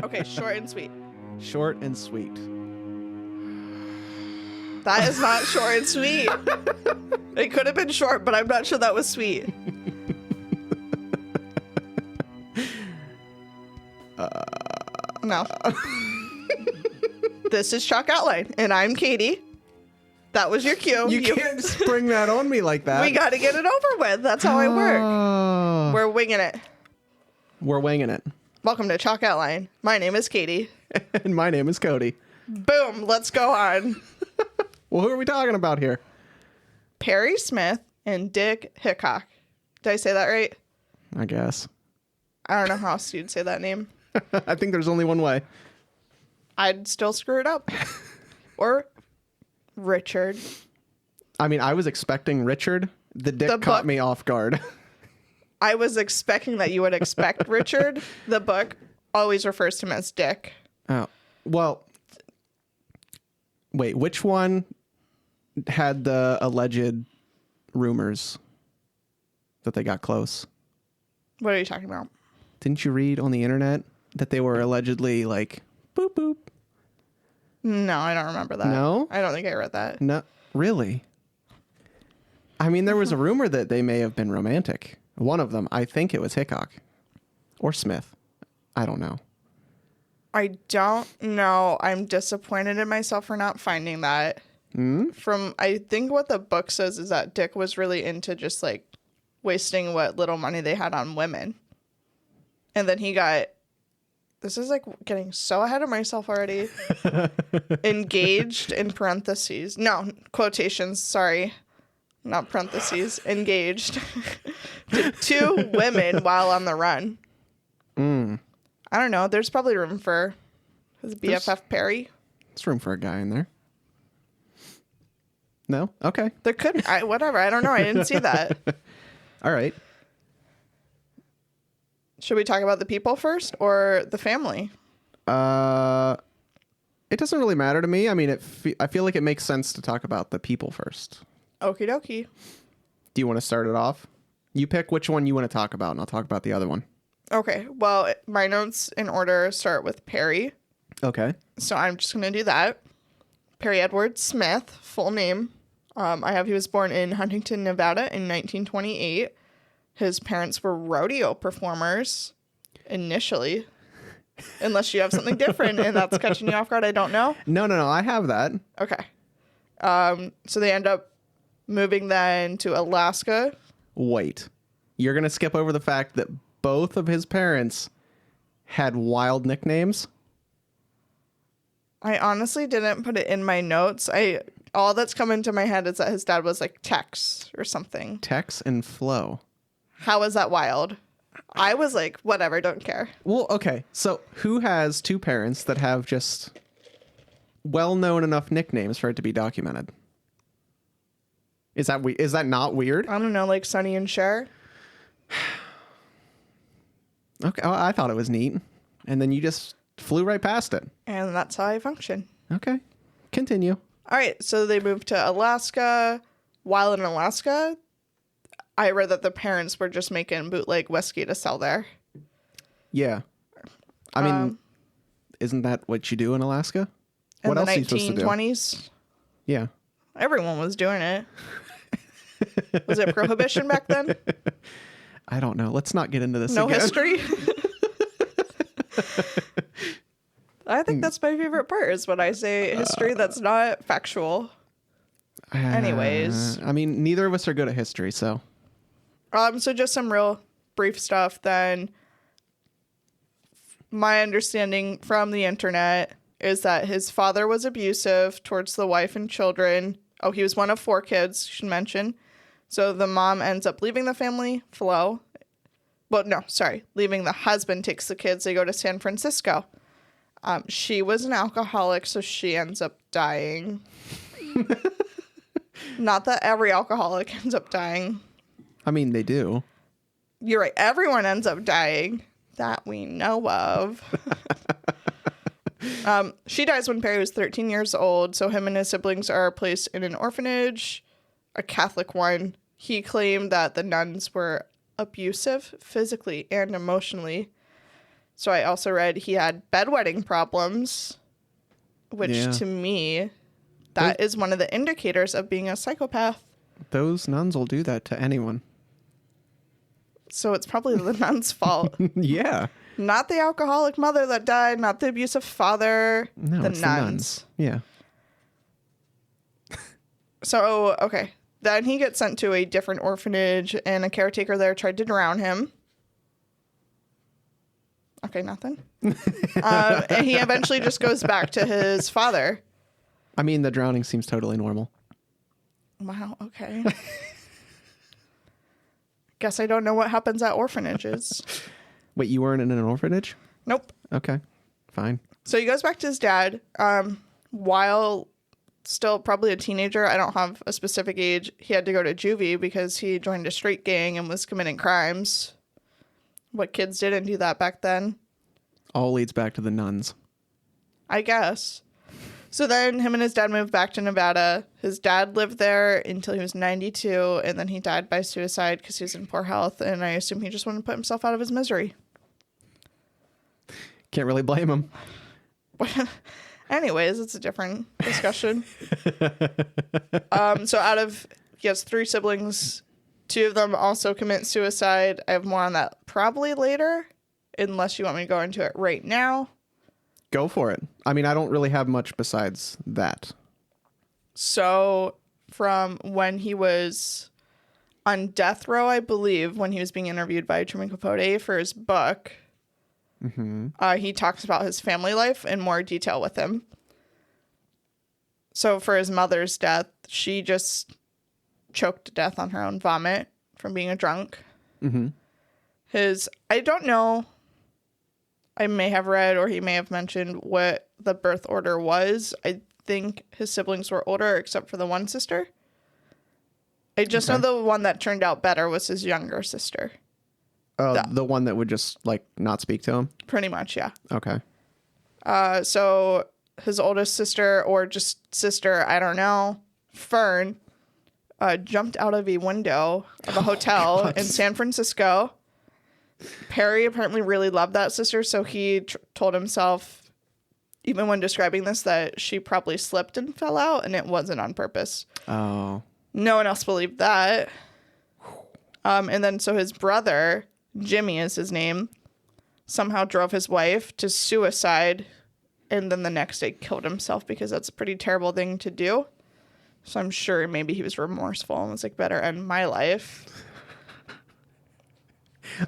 Okay, short and sweet. Short and sweet. That is not short and sweet. It could have been short, but I'm not sure that was sweet. No. This is Chalk Outline, and I'm Katie. That was your cue. You can't spring that on me like that. We got to get it over with. That's how I work. We're winging it. We're winging it. Welcome to Chalk Outline. My name is Katie. And my name is Cody. Boom. Let's go on. Well, who are we talking about here? Perry Smith and Dick Hickock. Did I say that right? I guess. I don't know how else you'd say that name. I think there's only one way. I'd still screw it up. Or Richard. I mean, I was expecting Richard. The Dick caught me off guard. I was expecting that you would expect Richard. The book always refers to him as Dick. Oh, well, wait, which one had the alleged rumors that they got close? What are you talking about? Didn't you read on the internet that they were allegedly like, boop, boop? No, I don't remember that. No? I don't think I read that. No, really? I mean, there was a rumor that they may have been romantic. One of them, I think it was Hickock or Smith. I don't know. I don't know. I'm disappointed in myself for not finding that. I think what the book says is that Dick was really into just like wasting what little money they had on women. And then he got, this is like getting so ahead of myself already, engaged in parentheses. No, quotations, sorry. Not parentheses, engaged to 2 women while on the run. I don't know. There's probably room for his BFF Perry. There's room for a guy in there. No? Okay. There could be. Whatever. I don't know. I didn't see that. All right. Should we talk about the people first or the family? It doesn't really matter to me. I mean, I feel like it makes sense to talk about the people first. Okie dokie. Do you want to start it off? You pick which one you want to talk about, and I'll talk about the other one. Okay. Well, my notes in order start with Perry. Okay. So I'm just going to do that. Perry Edward Smith, full name. He was born in Huntington, Nevada in 1928. His parents were rodeo performers initially. Unless you have something different and that's catching you off guard, I don't know. No. I have that. Okay. So they end up moving then to Alaska. Wait. You're going to skip over the fact that both of his parents had wild nicknames? I honestly didn't put it in my notes. All that's come into my head is that his dad was like Tex or something. Tex and Flo. How is that wild? I was like, whatever, don't care. Well, okay. So who has 2 parents that have just well-known enough nicknames for it to be documented? Is that not weird? I don't know, like Sonny and Cher. Okay, well, I thought it was neat. And then you just flew right past it. And that's how I function. Okay. Continue. All right, so they moved to Alaska. While in Alaska, I read that the parents were just making bootleg whiskey to sell there. Yeah. I mean, isn't that what you do in Alaska? In What the else are you supposed to do? 1920s, Yeah. everyone was doing it. Was it prohibition back then? I don't know. Let's not get into this No again. history? I think that's my favorite part is when I say history that's not factual. Anyways. I mean, neither of us are good at history, so. So just some real brief stuff then. My understanding from the internet is that his father was abusive towards the wife and children. Oh, he was one of 4 kids, should mention. So the mom ends up leaving the family, Flo. Well, no, sorry. Leaving the husband, takes the kids. They go to San Francisco. She was an alcoholic, so she ends up dying. Not that every alcoholic ends up dying. I mean, they do. You're right. Everyone ends up dying that we know of. She dies when Perry was 13 years old, so him and his siblings are placed in an orphanage, a Catholic one. He claimed that the nuns were abusive physically and emotionally. So I also read he had bedwetting problems, which to me, that is one of the indicators of being a psychopath. Those nuns will do that to anyone. So it's probably the nun's fault. Yeah. Not the alcoholic mother that died, not the abusive father, No, the it's nuns. The nuns. Yeah. So, okay. Then he gets sent to a different orphanage, and a caretaker there tried to drown him. Okay, nothing. And he eventually just goes back to his father. I mean, the drowning seems totally normal. Wow, okay. Guess I don't know what happens at orphanages. Wait, you weren't in an orphanage? Nope. Okay, fine. So he goes back to his dad. While still probably a teenager, I don't have a specific age, he had to go to juvie because he joined a street gang and was committing crimes. What kids didn't do that back then? All leads back to the nuns. I guess. So then him and his dad moved back to Nevada. His dad lived there until he was 92, and then he died by suicide because he was in poor health, and I assume he just wanted to put himself out of his misery. Can't really blame him. Anyways, it's a different discussion. He has 3 siblings. 2 of them also commit suicide. I have more on that probably later, unless you want me to go into it right now. Go for it. I mean, I don't really have much besides that. So from when he was on death row, I believe, when he was being interviewed by Truman Capote for his book, he talks about his family life in more detail with him. So for his mother's death, she just choked to death on her own vomit from being a drunk. Mm-hmm. I don't know, I may have read or he may have mentioned what the birth order was. I think his siblings were older except for the one sister. I just know the one that turned out better was his younger sister. Oh, the one that would just, like, not speak to him? Pretty much, yeah. Okay. So his oldest sister, or just sister, I don't know, Fern, jumped out of a window of a hotel in San Francisco. Perry apparently really loved that sister, so he told himself, even when describing this, that she probably slipped and fell out, and it wasn't on purpose. Oh. No one else believed that. And then so his brother, Jimmy is his name, somehow drove his wife to suicide, and then the next day killed himself because that's a pretty terrible thing to do. So I'm sure maybe he was remorseful and was like, better end my life.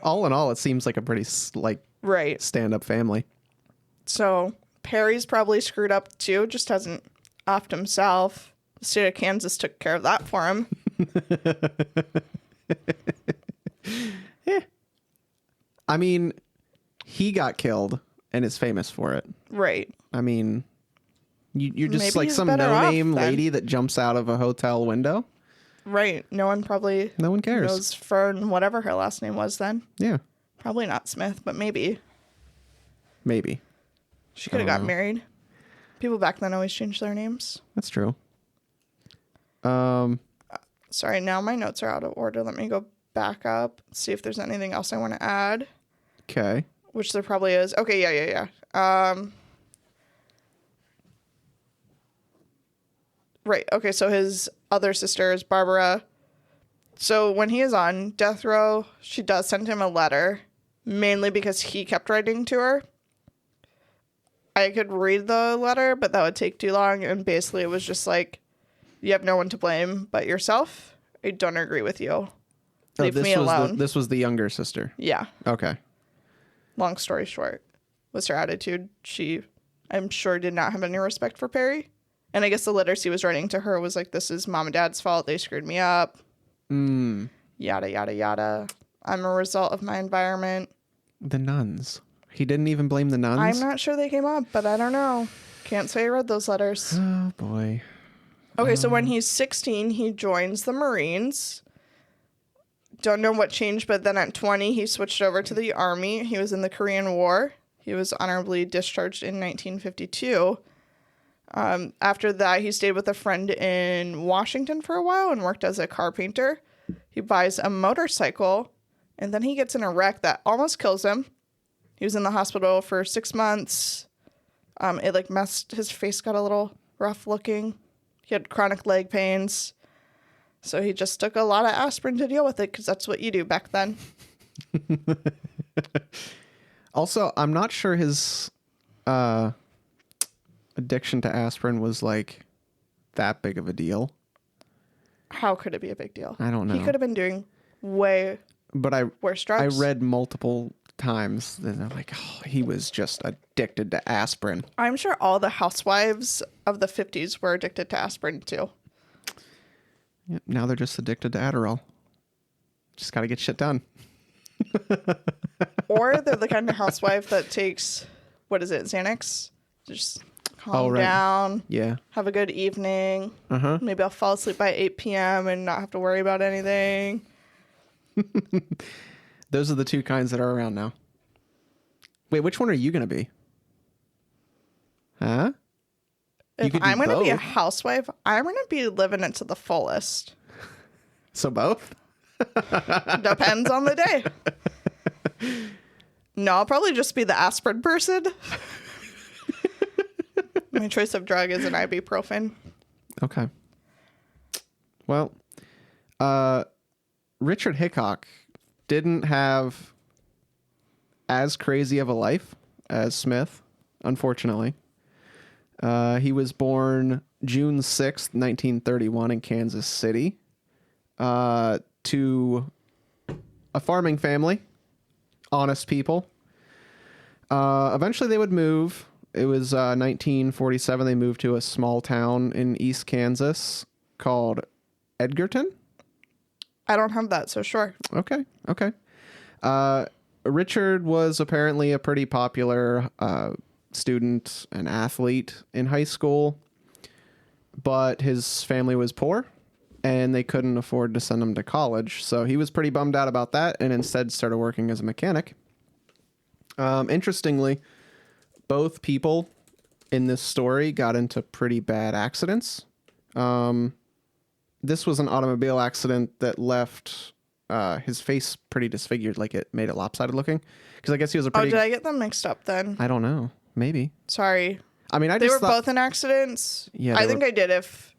All in all, it seems like a pretty, like, right, stand-up family. So Perry's probably screwed up too, just hasn't offed himself. The state of Kansas took care of that for him. Yeah. I mean, he got killed and is famous for it. Right. I mean, you're just Maybe like he's some better no-name off then. lady that jumps out of a hotel window. Right. No one cares. knows Fern, whatever her last name was then. Yeah. Probably not Smith, but maybe. Maybe. She could have got married. People back then always changed their names. That's true. Sorry, now my notes are out of order. Let me go back up, see if there's anything else I want to add. Okay. Which there probably is. Okay, yeah. Right, okay, so his other sister is Barbara. So when he is on death row, she does send him a letter, mainly because he kept writing to her. I could read the letter, but that would take too long, and basically it was just like, you have no one to blame but yourself. I don't agree with you. Leave me alone. This was the younger sister. Yeah. Okay. Long story short, was her attitude. She, I'm sure, did not have any respect for Perry. And I guess the letters he was writing to her was like, this is mom and dad's fault. They screwed me up. Yada, yada, yada. I'm a result of my environment. The nuns. He didn't even blame the nuns? I'm not sure they came up, but I don't know. Can't say I read those letters. Oh, boy. Okay, so when he's 16, he joins the Marines. Don't know what changed, but then at 20, he switched over to the Army. He was in the Korean War. He was honorably discharged in 1952. After that, he stayed with a friend in Washington for a while and worked as a car painter. He buys a motorcycle, and then he gets in a wreck that almost kills him. He was in the hospital for 6 months. It like messed, his face got a little rough looking. He had chronic leg pains. So he just took a lot of aspirin to deal with it because that's what you do back then. Also, I'm not sure his addiction to aspirin was like that big of a deal. How could it be a big deal? I don't know. He could have been doing way worse drugs. I read multiple times that I'm like, oh, he was just addicted to aspirin. I'm sure all the housewives of the 50s were addicted to aspirin too. Yep, now they're just addicted to Adderall. Just got to get shit done. Or they're the kind of housewife that takes, what is it, Xanax? Just calm down. Yeah. Have a good evening. Uh-huh. Maybe I'll fall asleep by 8 p.m. and not have to worry about anything. Those are the two kinds that are around now. Wait, which one are you going to be? Huh? If I'm going to be a housewife, I'm going to be living it to the fullest. So both? Depends on the day. No, I'll probably just be the aspirin person. My choice of drug is an ibuprofen. Okay. Well, Richard Hickock didn't have as crazy of a life as Smith, unfortunately. He was born June 6th, 1931 in Kansas City, to a farming family, honest people. Eventually they would move. It was 1947. They moved to a small town in East Kansas called Edgerton. I don't have that, so sure. Okay. Richard was apparently a pretty popular student and athlete in high school, but his family was poor and they couldn't afford to send him to college. So he was pretty bummed out about that and instead started working as a mechanic. Interestingly, both people in this story got into pretty bad accidents. This was an automobile accident that left his face pretty disfigured, like it made it lopsided looking. Because I guess he was a pretty... Oh, did I get them mixed up then? I don't know. Maybe. Sorry. I mean, they were both in accidents. Yeah, I think I did if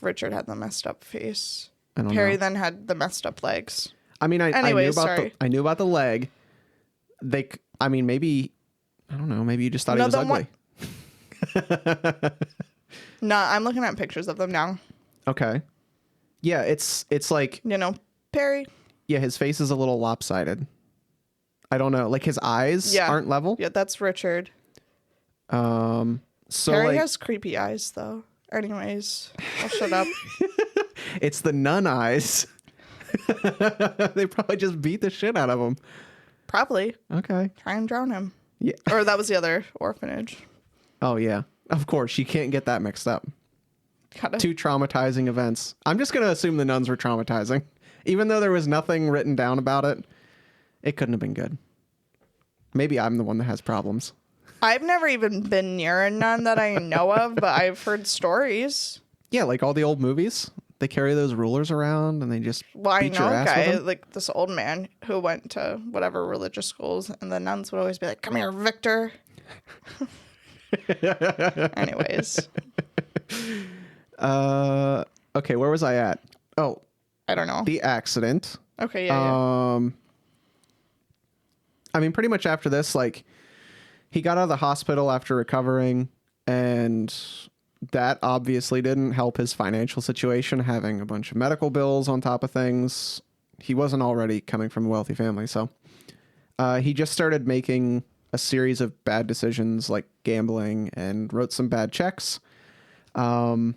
Richard had the messed up face. I don't Perry know. then had the messed up legs. I mean, I knew about the leg. I mean, maybe, I don't know. Maybe you just thought he was ugly. No, I'm looking at pictures of them now. Okay. Yeah, it's like... You know, Perry. Yeah, his face is a little lopsided. I don't know. Like his eyes aren't level. Yeah, that's Richard. So Perry has creepy eyes, though. Anyways, I'll shut up. It's the nun eyes. They probably just beat the shit out of him. Probably. Okay. Try and drown him. Yeah. Or that was the other orphanage. Oh, yeah. Of course. You can't get that mixed up. Two traumatizing events. I'm just going to assume the nuns were traumatizing. Even though there was nothing written down about it, it couldn't have been good. Maybe I'm the one that has problems. I've never even been near a nun that I know of, but I've heard stories. Yeah, like all the old movies. They carry those rulers around and they just beat your ass with them. Like this old man who went to whatever religious schools, and the nuns would always be like, "Come here, Victor." Anyways. Okay, where was I at? Oh, I don't know. The accident. Okay, yeah. I mean, pretty much after this, like, he got out of the hospital after recovering, and that obviously didn't help his financial situation, having a bunch of medical bills on top of things. He wasn't already coming from a wealthy family, so he just started making a series of bad decisions, like gambling, and wrote some bad checks. Going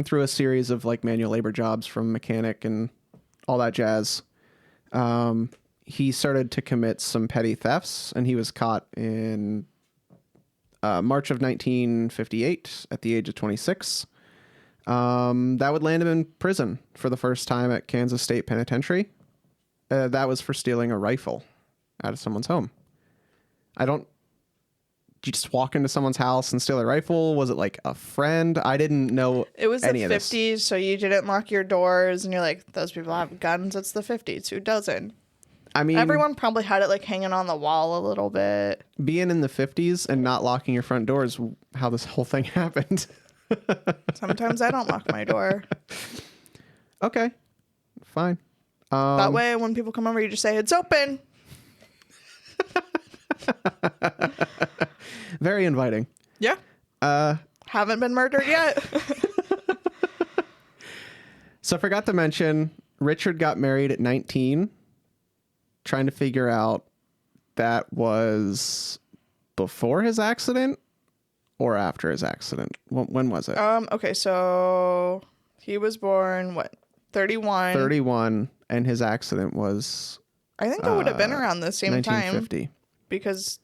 through a series of like manual labor jobs from mechanic and all that jazz. He started to commit some petty thefts, and he was caught in March of 1958 at the age of 26. That would land him in prison for the first time at Kansas State Penitentiary. That was for stealing a rifle out of someone's home. Did you just walk into someone's house and steal a rifle? Was it like a friend? I didn't know. It was the any 50s, of this. so you didn't lock your doors, and you're like, those people have guns. It's the 50s. Who doesn't? I mean, everyone probably had it like hanging on the wall a little bit. Being in the 50s and not locking your front door is how this whole thing happened. Sometimes I don't lock my door. Okay, fine. That way, when people come over, you just say, it's open. Very inviting. Yeah. Haven't been murdered yet. So I forgot to mention, Richard got married at 19. Trying to figure out that was before his accident or after his accident. When was it? Okay, so he was born, 31? 31, and his accident was I think it would have been around the same 1950. time. Because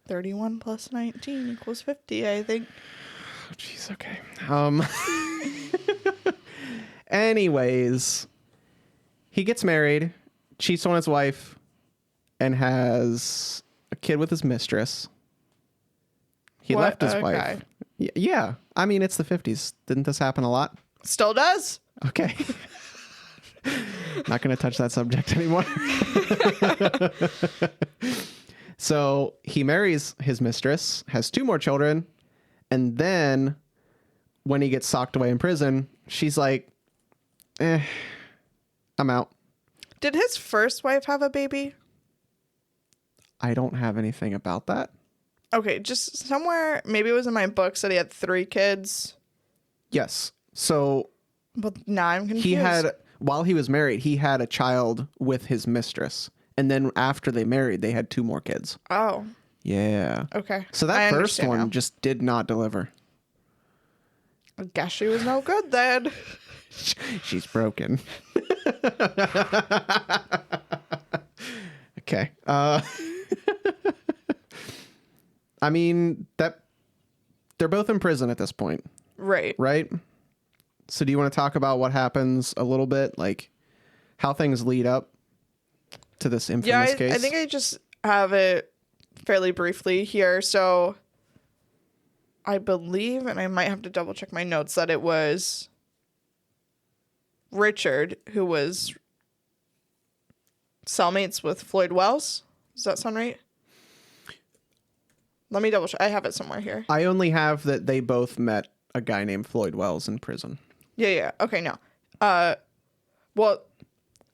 31 plus 19 equals 50, I think. Oh, jeez, okay. Anyways, he gets married, cheats on his wife, and has a kid with his mistress. He left his wife. Yeah. I mean, it's the 50s. Didn't this happen a lot? Still does. Okay. Not going to touch that subject anymore. So he marries his mistress, has 2 more children, and then when he gets socked away in prison, she's like, I'm out. Did his first wife have a baby? I don't have anything about that. Okay, just somewhere, maybe it was in my books that he had 3 kids. Yes. So But now I'm confused. while he was married, he had a child with his mistress. And then after they married, they had 2 more kids. Oh. Yeah. Okay. So that first one now. just did not deliver. I guess she was no good then. She's broken. Okay. I mean, they're both in prison at this point. Right. Right? So do you want to talk about what happens a little bit? Like how things lead up to this infamous case? I think I just have it fairly briefly here. So I believe, and I might have to double check my notes, that it was Richard who was cellmates with Floyd Wells. Does that sound right? Let me double check. I have it somewhere here. I only have that they both met a guy named Floyd Wells in prison. Yeah. Okay, no. Well,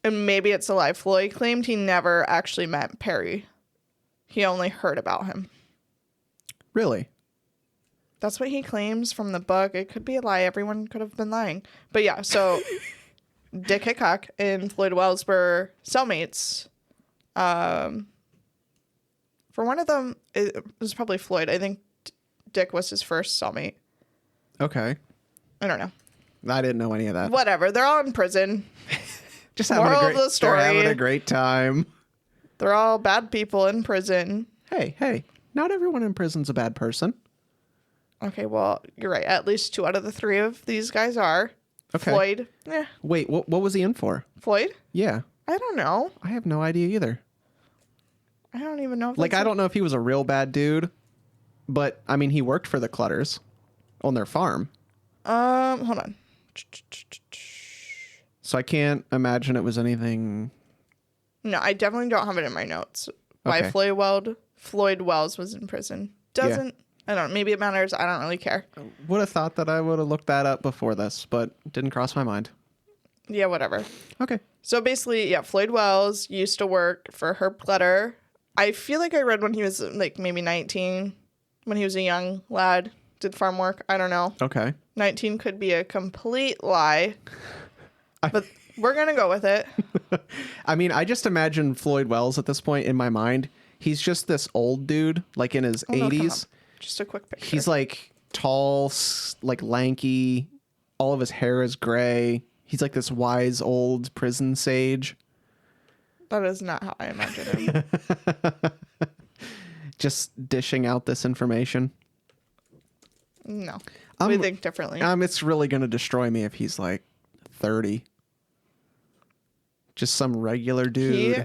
and maybe it's a lie. Floyd claimed he never actually met Perry. He only heard about him. Really? That's what he claims from the book. It could be a lie. Everyone could have been lying. But yeah, so Dick Hickock and Floyd Wells were cellmates. For one of them, it was probably Floyd. I think Dick was his first cellmate. Okay. I don't know. I didn't know any of that. Whatever. They're all in prison. Just having Moral a great, of the story. They're having a great time. They're all bad people in prison. Hey, not everyone in prison's a bad person. Okay, well, you're right. At least 2 out of the 3 of these guys are. Okay. Floyd. Wait, what was he in for? Floyd? Yeah. I don't know. I have no idea either. I don't even know. If Like, I don't know if he was a real bad dude, but, I mean, he worked for the Clutters on their farm. Hold on. So I can't imagine it was anything... No, I definitely don't have it in my notes. Why Okay. Floyd Wells was in prison. Doesn't... I don't know. Maybe it matters. I don't really care. Would have thought that I would have looked that up before this, but didn't cross my mind. Yeah, whatever. Okay. So basically, yeah, Floyd Wells used to work for Herb Clutter. I feel like I read when he was like maybe 19, when he was a young lad, did farm work. I don't know. Okay. 19 could be a complete lie, but we're going to go with it. I mean, I just imagine Floyd Wells at this point in my mind. He's just this old dude, like in his 80s. Just a quick picture. He's like tall, like lanky. All of his hair is gray. He's like this wise old prison sage. That is not how I imagine him. Just dishing out this information. No. We think differently. It's really going to destroy me if he's like 30. Just some regular dude. He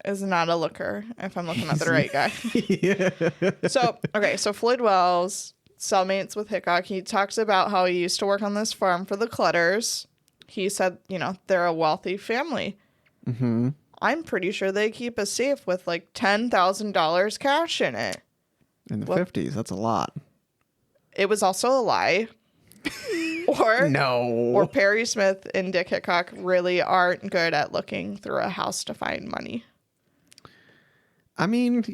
is not a looker, if I'm looking at the right guy. Yeah. So Floyd Wells, cellmates with Hickock, he talks about how he used to work on this farm for the Clutters. He said, they're a wealthy family. Mm-hmm. I'm pretty sure they keep a safe with like $10,000 cash in it. In the 50s, that's a lot. It was also a lie. Or No. Perry Smith and Dick Hickock really aren't good at looking through a house to find money. I mean,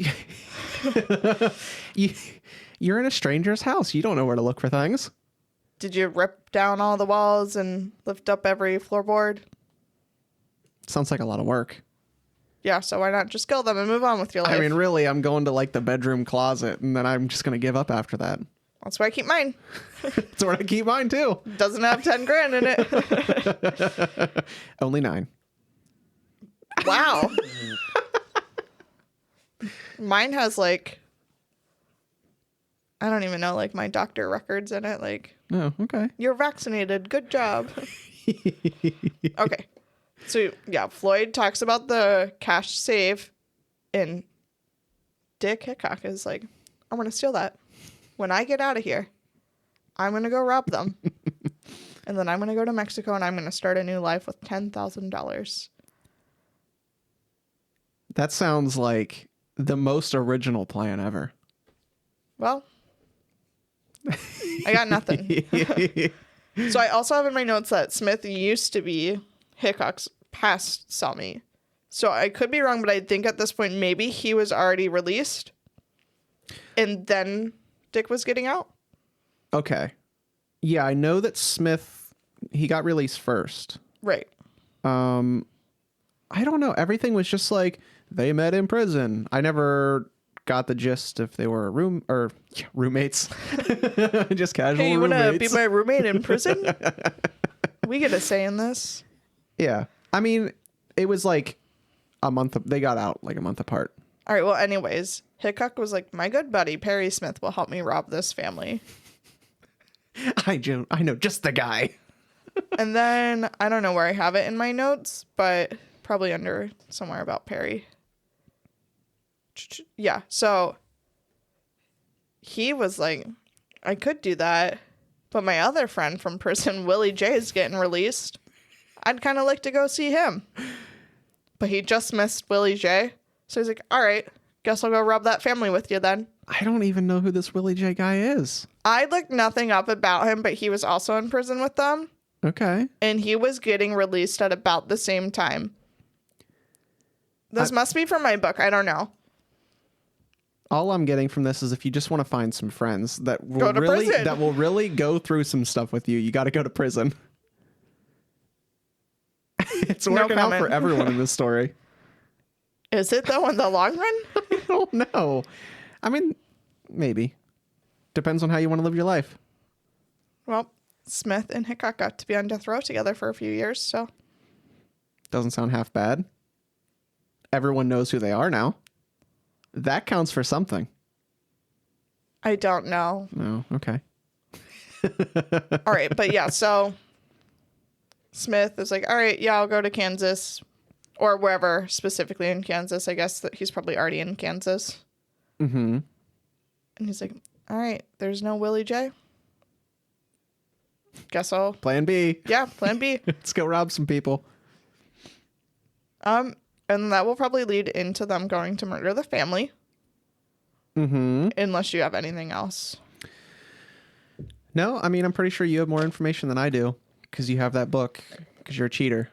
you're in a stranger's house. You don't know where to look for things. Did you rip down all the walls and lift up every floorboard? Sounds like a lot of work. Yeah, so why not just kill them and move on with your life? I mean, really, I'm going to like the bedroom closet and then I'm just going to give up after that. That's why I keep mine. That's where I keep mine too. Doesn't have 10 grand in it. Only 9. Wow. Mine has like, I don't even know, like my doctor records in it. Like, oh, okay. You're vaccinated. Good job. Okay. So, yeah, Floyd talks about the cash safe, and Dick Hickock is like, I want to steal that. When I get out of here, I'm going to go rob them. And then I'm going to go to Mexico, and I'm going to start a new life with $10,000. That sounds like the most original plan ever. Well, I got nothing. So I also have in my notes that Smith used to be Hickock's past cellmate. So I could be wrong, but I think at this point maybe he was already released and then Dick was getting out. Okay. Yeah, I know that Smith, he got released first. Right. I don't know. Everything was just like they met in prison. I never got the gist if they were roommates. Just casual Hey, you roommates. want to be my roommate in prison? We get a say in this. Yeah. I mean, it was like a month. They got out like a month apart. All right. Well, anyways, Hickock was like, my good buddy, Perry Smith, will help me rob this family. I know just the guy. And then I don't know where I have it in my notes, but probably under somewhere about Perry. Yeah. So he was like, I could do that, but my other friend from prison, Willie J, is getting released. I'd kind of like to go see him. But he just missed Willie J. So he's like, all right, guess I'll go rob that family with you then. I don't even know who this Willie J guy is. I looked nothing up about him, but he was also in prison with them. Okay. And he was getting released at about the same time. This must be from my book. I don't know. All I'm getting from this is if you just want to find some friends that will really go through some stuff with you, you got to go to prison. It's working out for everyone in this story. Is it though in the long run? I don't know. I mean, maybe. Depends on how you want to live your life. Well, Smith and Hickock got to be on death row together for a few years, so. Doesn't sound half bad. Everyone knows who they are now. That counts for something. I don't know. No, okay. All right, but yeah, so Smith is like, all right, yeah, I'll go to Kansas or wherever, specifically in Kansas. I guess that he's probably already in Kansas. Mm-hmm. And he's like, all right, there's no Willie J. Guess I'll... Plan B. Yeah, plan B. Let's go rob some people. And that will probably lead into them going to murder the family. Mm-hmm. Unless you have anything else. No, I mean, I'm pretty sure you have more information than I do because you have that book because you're a cheater.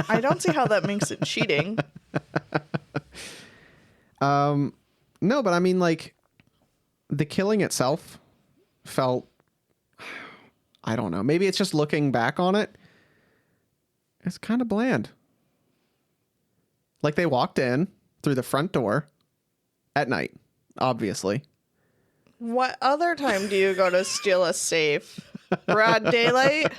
I don't see how that makes it cheating. No, but I mean, like, the killing itself felt, I don't know, maybe it's just looking back on it. It's kind of bland. Like they walked in through the front door at night, obviously. What other time do you go to steal a safe? Broad daylight?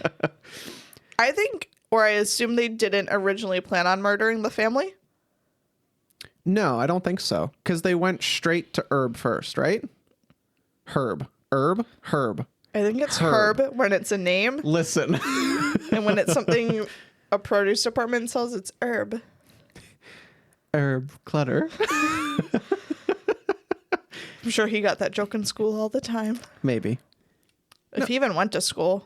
I think, or I assume they didn't originally plan on murdering the family. No, I don't think so. Because they went straight to Herb first, right? Herb. Herb? Herb. I think it's Herb when it's a name. Listen. And when it's something a produce department sells, it's Herb. Herb Clutter. I'm sure he got that joke in school all the time. Maybe. If he even went to school.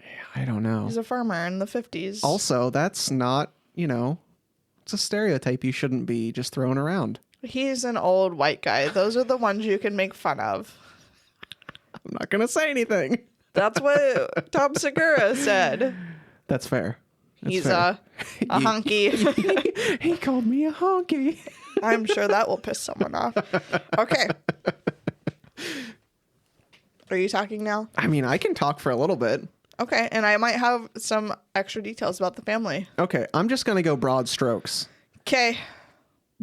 Yeah. I don't know. He's a farmer in the 50s. Also, that's not, it's a stereotype you shouldn't be just throwing around. He's an old white guy. Those are the ones you can make fun of. I'm not going to say anything. That's what Tom Segura said. That's fair. He's fair. A honky. He called me a honky. I'm sure that will piss someone off. Okay. Are you talking now? I mean, I can talk for a little bit. Okay, and I might have some extra details about the family. Okay, I'm just going to go broad strokes. Okay.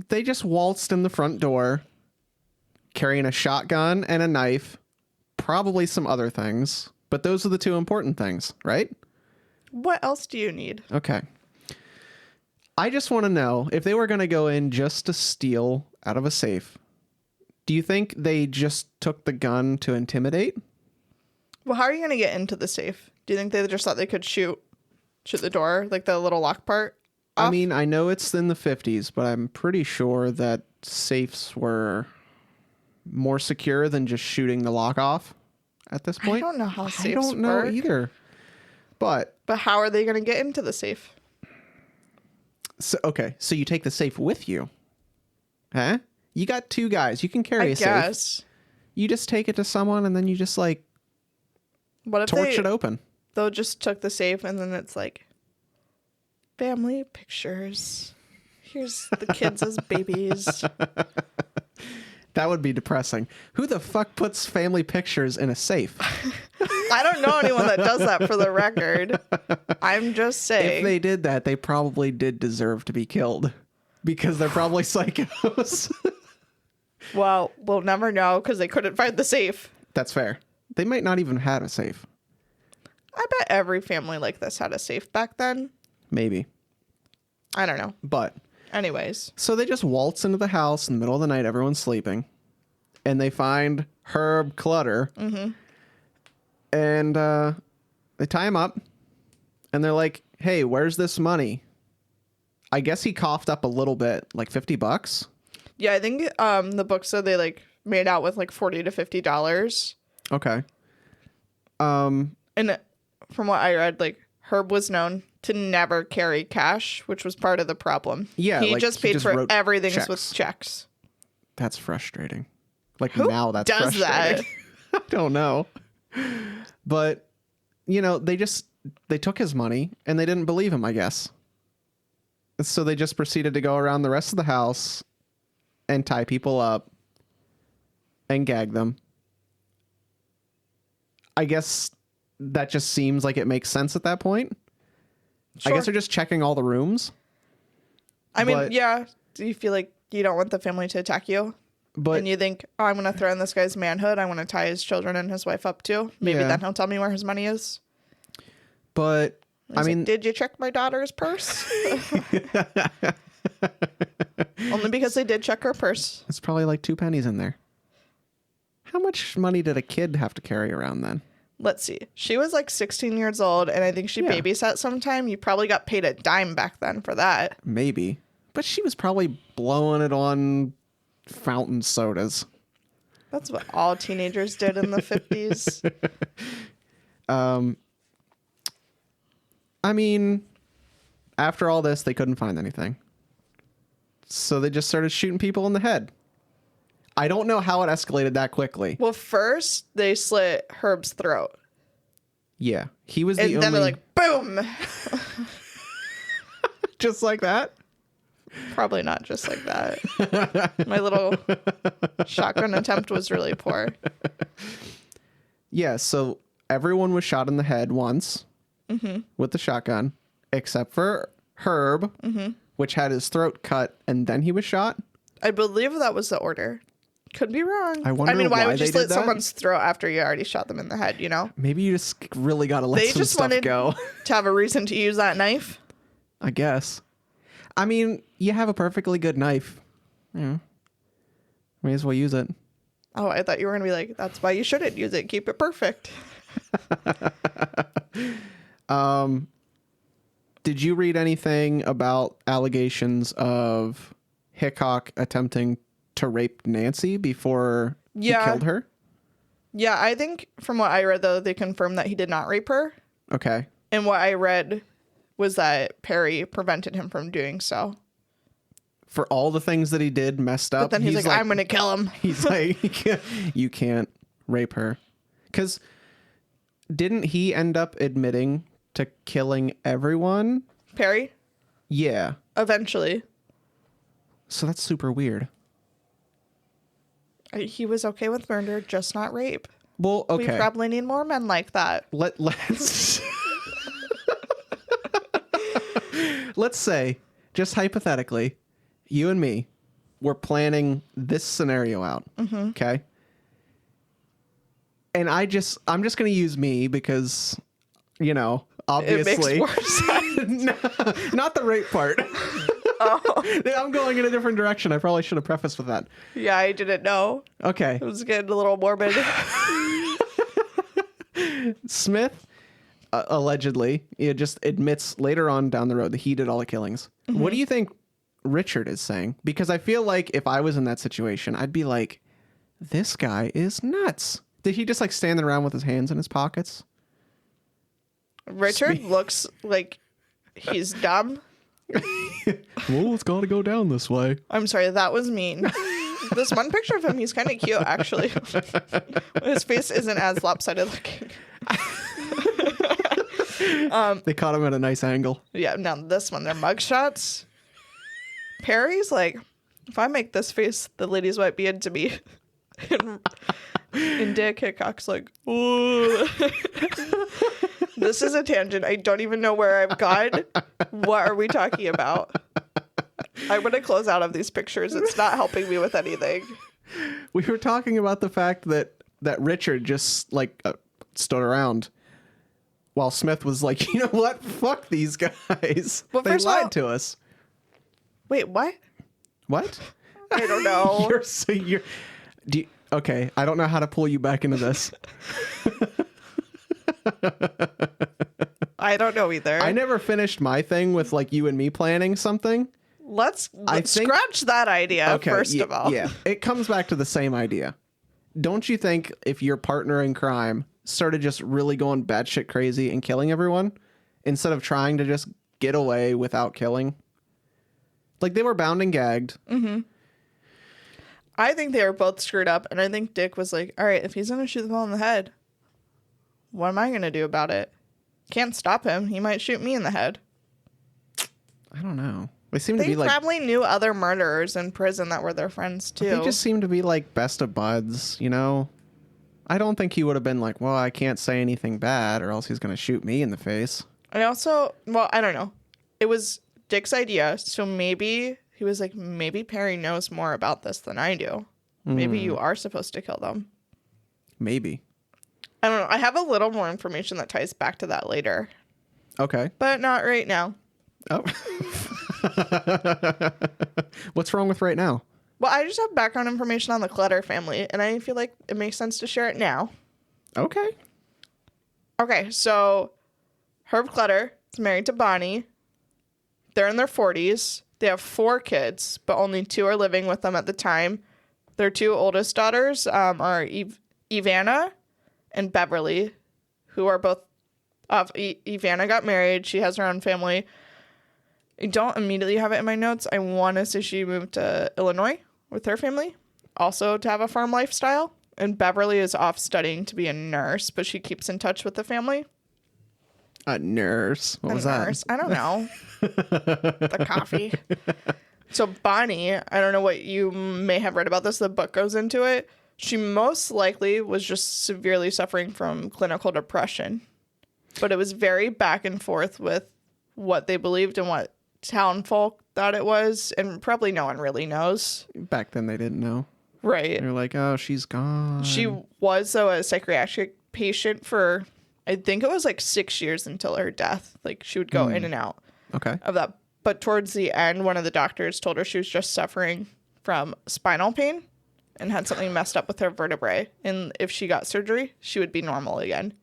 They just waltzed in the front door, carrying a shotgun and a knife, probably some other things, but those are the two important things, right? What else do you need? Okay. I just want to know, if they were going to go in just to steal out of a safe, do you think they just took the gun to intimidate? Well, how are you going to get into the safe? Do you think they just thought they could shoot the door, like the little lock part off? I mean, I know it's in the 50s, but I'm pretty sure that safes were more secure than just shooting the lock off at this point. I don't know how safes work. I don't know either. But how are they going to get into the safe? So, okay, so you take the safe with you. Huh? You got two guys. You can carry a safe. You just take it to someone and then you just what if torch it open. They'll just took the safe and then it's like family pictures. Here's the kids as babies. That would be depressing. Who the fuck puts family pictures in a safe? I don't know anyone that does that, for the record. I'm just saying. If they did that, they probably did deserve to be killed because they're probably psychos. Well, we'll never know because they couldn't find the safe. That's fair. They might not even had a safe. I bet every family like this had a safe back then. Maybe. I don't know. But anyways. So they just waltz into the house in the middle of the night. Everyone's sleeping. And they find Herb Clutter. Mm-hmm. And they tie him up. And they're like, hey, where's this money? I guess he coughed up a little bit, like $50. Yeah, I think the book said they made out with $40 to $50. Okay. And from what I read, Herb was known to never carry cash, which was part of the problem. Yeah, he just paid for everything with checks. That's frustrating. Who now that's does frustrating. That? I don't know. But they took his money and they didn't believe him, I guess. So they just proceeded to go around the rest of the house and tie people up and gag them. I guess that just seems like it makes sense at that point. Sure. I guess they're just checking all the rooms. I mean, yeah. Do you feel like you don't want the family to attack you? And you think, oh, I'm going to threaten this guy's manhood. I want to tie his children and his wife up too. Maybe then he'll tell me where his money is. But I mean, did you check my daughter's purse? Only because they did check her purse. It's probably 2 pennies in there. How much money did a kid have to carry around then? Let's see. She was 16 years old, and I think she babysat sometime. You probably got paid a dime back then for that. Maybe. But she was probably blowing it on fountain sodas. That's what all teenagers did in the 50s. I mean, after all this, they couldn't find anything. So they just started shooting people in the head. I don't know how it escalated that quickly. Well, first, they slit Herb's throat. Yeah. He was the only... And then they're like, boom! Just like that? Probably not just like that. My little shotgun attempt was really poor. Yeah, so everyone was shot in the head once with the shotgun, except for Herb, which had his throat cut, and then he was shot. I believe that was the order. Could be wrong. I wonder why would you they slit did that? someone's throat after you already shot them in the head, Maybe you just really got to let some stuff go. To have a reason to use that knife? I guess. I mean, you have a perfectly good knife. Yeah. May as well use it. Oh, I thought you were going to be like, that's why you shouldn't use it. Keep it perfect. Did you read anything about allegations of Hickock attempting to rape Nancy before he killed her? Yeah, I think from what I read, though, they confirmed that he did not rape her. Okay. And what I read was that Perry prevented him from doing so. For all the things that he did messed up. But then he's like, I'm going to kill him. He's like, you can't rape her. Because didn't he end up admitting to killing everyone? Perry? Yeah. Eventually. So that's super weird. He was okay with murder, just not rape. Well, okay. We probably need more men like that. Let's let's say, just hypothetically, you and me, we're planning this scenario out. Mm-hmm. Okay. And I'm just going to use me because, you know, obviously. It makes more sense. No, not the rape part. Oh. I'm going in a different direction. I probably should have prefaced with that. Yeah, I didn't know. Okay. It was getting a little morbid. Smith allegedly just admits later on down the road that he did all the killings. Mm-hmm. What do you think Richard is saying? Because I feel like if I was in that situation, I'd be like, this guy is nuts. Did he just like standing around with his hands in his pockets? Richard looks like he's dumb. Well, it's got to go down this way. I'm sorry, that was mean. This one picture of him, he's kind of cute, actually. His face isn't as lopsided looking. They caught him at a nice angle. Yeah, now this one, they're mugshots. Perry's like, if I make this face, the ladies might be into me. And Dick Hickock's like, ooh. This is a tangent. I don't even know where I've gone. What are we talking about? I'm going to close out of these pictures. It's not helping me with anything. We were talking about the fact that Richard just like stood around while Smith was like, you know what? Fuck these guys. Well, they lied to us. Wait, what? What? I don't know. Okay, I don't know how to pull you back into this. I don't know either. I never finished my thing with like you and me planning something. Let's scratch that idea first of all. Yeah, it comes back to the same idea. Don't you think if your partner in crime started just really going batshit crazy and killing everyone instead of trying to just get away without killing? Like they were bound and gagged. Mm-hmm. I think they were both screwed up, and I think Dick was like, all right, if he's going to shoot the ball in the head, what am I going to do about it? Can't stop him. He might shoot me in the head. I don't know. They probably knew other murderers in prison that were their friends, too. They just seem to be like best of buds, you know? I don't think he would have been like, well, I can't say anything bad or else he's going to shoot me in the face. I don't know. It was Dick's idea, so maybe he was like, maybe Perry knows more about this than I do. Maybe you are supposed to kill them. Maybe. I don't know. I have a little more information that ties back to that later. Okay. But not right now. Oh. What's wrong with right now? Well, I just have background information on the Clutter family, and I feel like it makes sense to share it now. Okay. Okay, so Herb Clutter is married to Bonnie. They're in their 40s. They have 4 kids, but only 2 are living with them at the time. Their 2 oldest daughters are Ivana and Beverly, who are both of Ivana got married. She has her own family. I don't immediately have it in my notes. I want to say she moved to Illinois with her family, also to have a farm lifestyle. And Beverly is off studying to be a nurse, but she keeps in touch with the family. A nurse? What was that? I don't know. The coffee. So Bonnie, I don't know what you may have read about this. The book goes into it. She most likely was just severely suffering from clinical depression. But it was very back and forth with what they believed and what town folk thought it was. And probably no one really knows. Back then they didn't know. Right. They're like, oh, she's gone. She was, though, a psychiatric patient for, I think it was like 6 years until her death. Like she would go in and out of that. But towards the end, one of the doctors told her she was just suffering from spinal pain and had something messed up with her vertebrae. And if she got surgery, she would be normal again.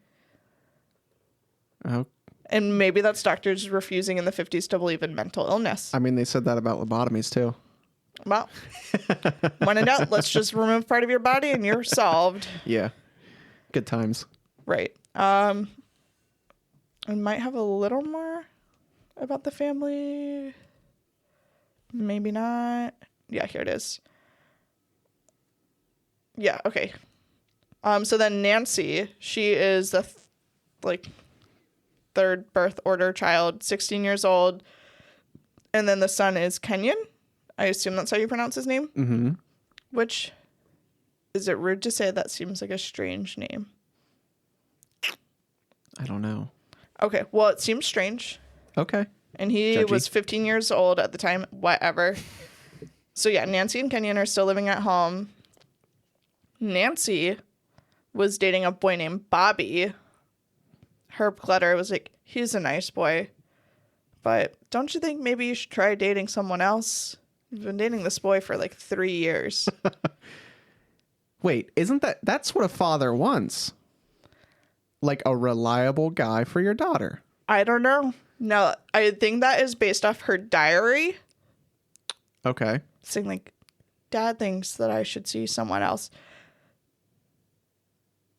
Oh. And maybe that's doctors refusing in the 50s to believe in mental illness. I mean, they said that about lobotomies, too. Well, when in doubt, let's just remove part of your body and you're solved. Yeah. Good times. Right. I might have a little more about the family. Maybe not. Yeah, here it is. Yeah, okay. So then Nancy, she is the third birth order child, 16 years old. And then the son is Kenyon. I assume that's how you pronounce his name. Mm-hmm. Which, is it rude to say that seems like a strange name? I don't know. Okay, well, it seems strange. Okay. And he Judgy. was 15 years old at the time, whatever. So yeah, Nancy and Kenyon are still living at home. Nancy was dating a boy named Bobby. Herb Clutter was like, he's a nice boy. But don't you think maybe you should try dating someone else? You've been dating this boy for like 3 years. Wait, that's what a father wants? Like a reliable guy for your daughter. I don't know. No, I think that is based off her diary. Okay. Saying like, Dad thinks that I should see someone else.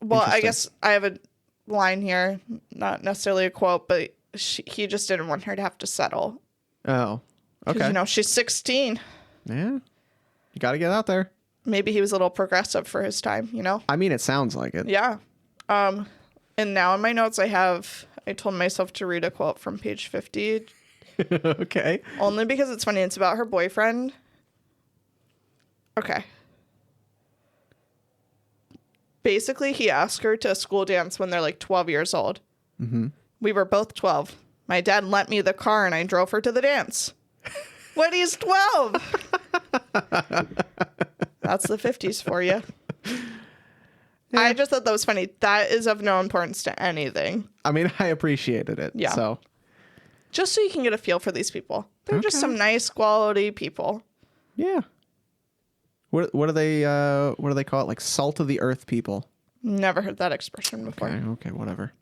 Well, I guess I have a line here, not necessarily a quote, but he just didn't want her to have to settle. Oh, okay. You know, she's 16. Yeah. You got to get out there. Maybe he was a little progressive for his time, you know? I mean, it sounds like it. Yeah. And now in my notes, I told myself to read a quote from page 50. Okay. Only because it's funny. It's about her boyfriend. Okay. Basically, he asked her to a school dance when they're like 12 years old. Mm-hmm. We were both 12. My dad lent me the car and I drove her to the dance. When he's 12. That's the 50s for you. Yeah. I just thought that was funny. That is of no importance to anything. I mean, I appreciated it. Yeah. So. Just so you can get a feel for these people. They're just some nice quality people. Yeah. What do they call it? Like salt of the earth people. Never heard that expression before. Okay, whatever.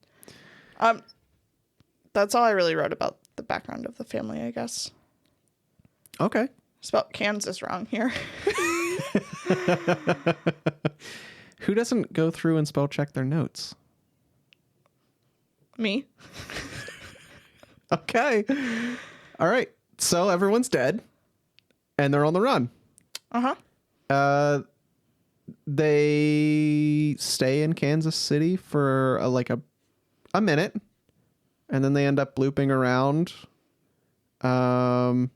That's all I really wrote about the background of the family, I guess. Okay. Spelled Kansas wrong here. Who doesn't go through and spell check their notes? Me. Okay. All right. So everyone's dead and they're on the run. Uh-huh. They stay in Kansas City for a minute, and then they end up looping around, going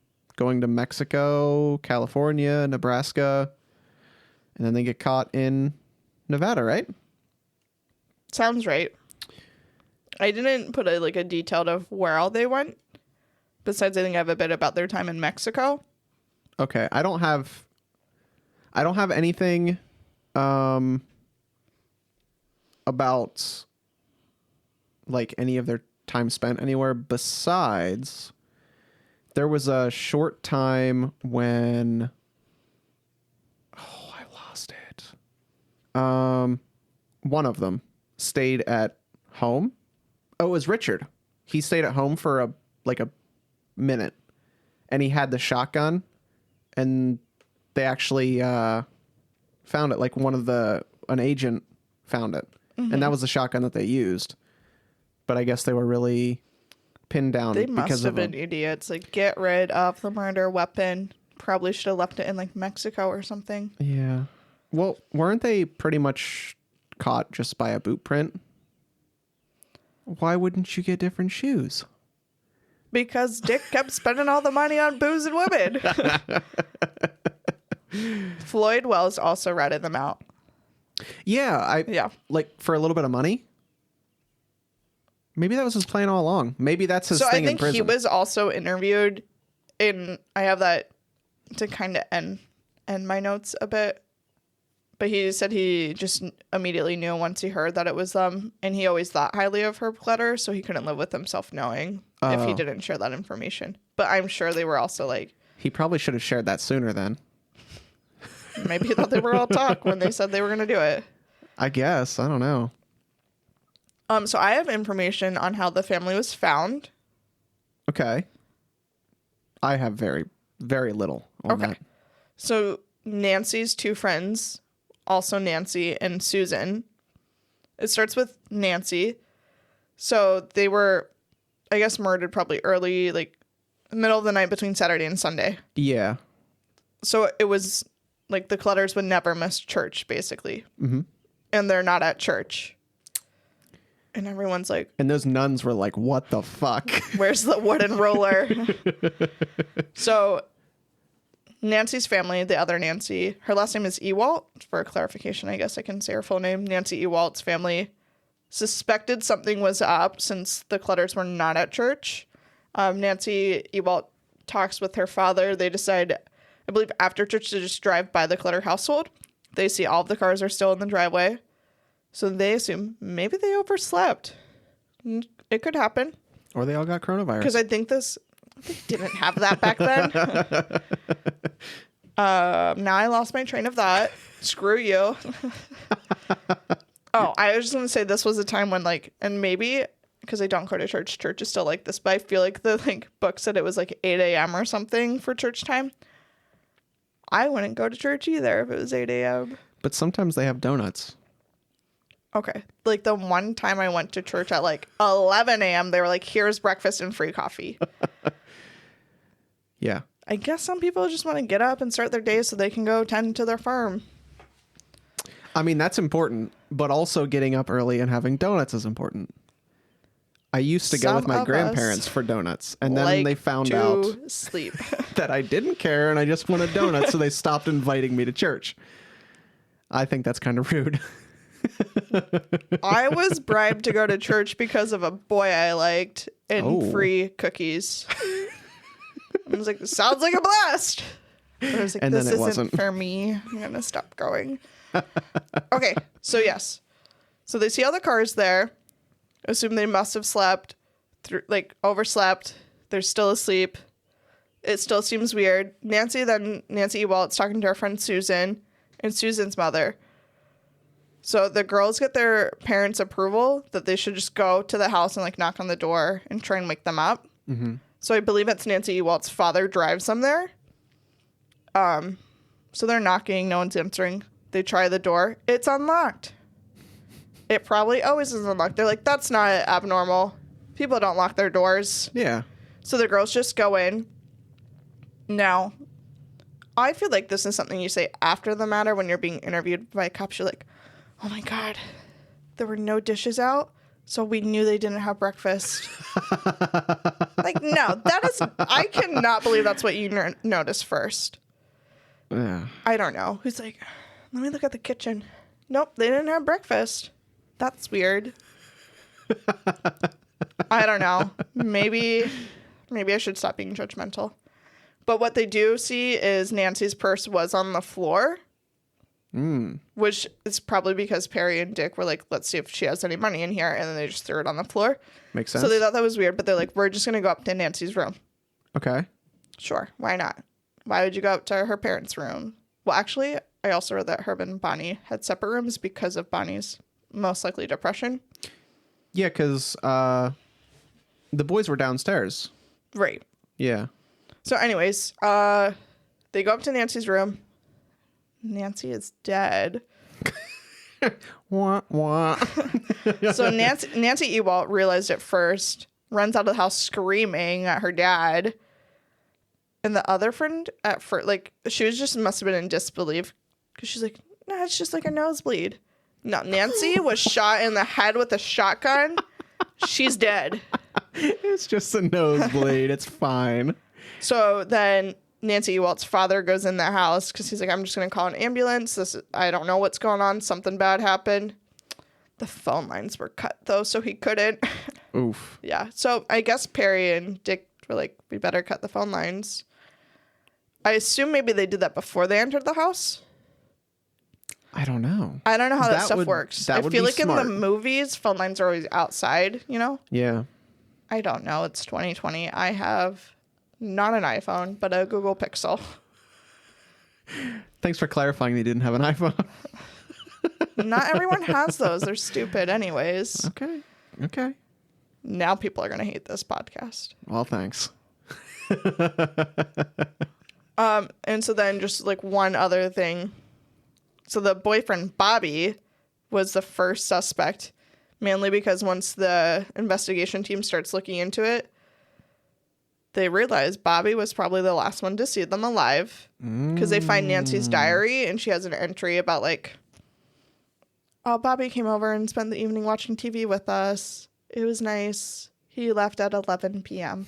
to Mexico, California, Nebraska, and then they get caught in Nevada, right? Sounds right. I didn't put a detailed of where all they went. Besides, I think I have a bit about their time in Mexico. Okay, I don't have anything about any of their time spent anywhere besides there was a short time when I lost it. One of them stayed at home. Oh, it was Richard. He stayed at home for a minute, and he had the shotgun, and they actually found it. An agent found it, mm-hmm. and that was the shotgun that they used. But I guess they were really pinned down. They must have been idiots. Get rid of the murder weapon. Probably should have left it in Mexico or something. Yeah. Well, weren't they pretty much caught just by a boot print? Why wouldn't you get different shoes? Because Dick kept spending all the money on booze and women. Floyd Wells also ratted them out. Yeah, for a little bit of money. Maybe that was his plan all along. Maybe that's his thing in prison. So I think he was also interviewed I have that to kind of end my notes a bit. But he said he just immediately knew once he heard that it was them. And he always thought highly of Herb Clutter, so he couldn't live with himself knowing if he didn't share that information. But I'm sure they were also he probably should have shared that sooner then. Maybe he thought they were all talk when they said they were going to do it. I guess. I don't know. So I have information on how the family was found. Okay. I have very, very little on that. So Nancy's two friends, also Nancy and Susan. It starts with Nancy. So they were I guess, murdered probably early, like, middle of the night between Saturday and Sunday. Yeah. So it was, like, the Clutters would never miss church, basically. Mm-hmm. And they're not at church. And everyone's like... And those nuns were like, what the fuck? Where's the wooden roller? So Nancy's family, the other Nancy, her last name is Ewalt. For clarification, I guess I can say her full name. Nancy Ewalt's family suspected something was up since the Clutters were not at church. Nancy Ewalt talks with her father. They decide, I believe, after church to just drive by the Clutter household. They see all of the cars are still in the driveway. So they assume maybe they overslept. It could happen. Or they all got coronavirus. Because I think they didn't have that back then. Now I lost my train of thought. Screw you. Oh, I was just going to say this was a time when, like, and maybe because I don't go to church, church is still like this, but I feel like the book said it was like 8 a.m. or something for church time. I wouldn't go to church either if it was 8 a.m. But sometimes they have donuts. Okay. Like the one time I went to church at like 11 a.m., they were like, here's breakfast and free coffee. Yeah. I guess some people just want to get up and start their day so they can go tend to their farm. I mean, that's important, but also getting up early and having donuts is important. I used to go with my grandparents for donuts, and then they found out sleep. that I didn't care and I just wanted donuts, so they stopped inviting me to church. I think that's kind of rude. I was bribed to go to church because of a boy I liked and free cookies. I was like, sounds like a blast. But I was like, this isn't for me. I'm going to stop going. Okay, so yes. So they see all the cars there. Assume they must have slept, overslept. They're still asleep. It still seems weird. Nancy Ewalt's talking to her friend Susan and Susan's mother. So the girls get their parents' approval that they should just go to the house and like knock on the door and try and wake them up. Mm-hmm. So I believe it's Nancy Ewalt's father drives them there. So they're knocking. No one's answering. They try the door. It's unlocked. It probably always is unlocked. They're like, that's not abnormal. People don't lock their doors. Yeah. So the girls just go in. Now, I feel like this is something you say after the matter when you're being interviewed by cops. You're like, oh my God, there were no dishes out, so we knew they didn't have breakfast. Like, no, I cannot believe that's what you notice first. Yeah. I don't know. Who's like, let me look at the kitchen. Nope, they didn't have breakfast. That's weird. I don't know. Maybe I should stop being judgmental. But what they do see is Nancy's purse was on the floor. Which is probably because Perry and Dick were like, let's see if she has any money in here. And then they just threw it on the floor. Makes sense. So they thought that was weird, but they're like, we're just going to go up to Nancy's room. Okay. Sure. Why not? Why would you go up to her parents' room? Well, actually, I also read that Herb and Bonnie had separate rooms because of Bonnie's most likely depression. Yeah, because the boys were downstairs. Right. Yeah. So anyways, they go up to Nancy's room. Nancy is dead. Wah, wah. So Nancy Ewalt realized it first, runs out of the house screaming at her dad. And the other friend at first, like, she was just must have been in disbelief because she's like, no, it's just like a nosebleed. No, Nancy was shot in the head with a shotgun. She's dead. It's just a nosebleed. It's fine. So then Nancy Ewalt's father goes in the house because he's like, I'm just going to call an ambulance. I don't know what's going on. Something bad happened. The phone lines were cut, though, so he couldn't. Oof. Yeah. So I guess Perry and Dick were like, we better cut the phone lines. I assume maybe they did that before they entered the house. I don't know. I don't know how that stuff works. I feel like smart. In the movies, phone lines are always outside, you know? Yeah. I don't know. It's 2020. I have not an iPhone, but a Google Pixel. Thanks for clarifying they didn't have an iPhone. Not everyone has those. They're stupid anyways. Okay. Now people are going to hate this podcast. Well, thanks. And so then just like one other thing. So the boyfriend, Bobby, was the first suspect Mainly because once the investigation team starts looking into it, they realize Bobby was probably the last one to see them alive. Because they find Nancy's diary, and she has an entry about, like, oh, Bobby came over and spent the evening watching TV with us. It was nice. He left at 11 p.m.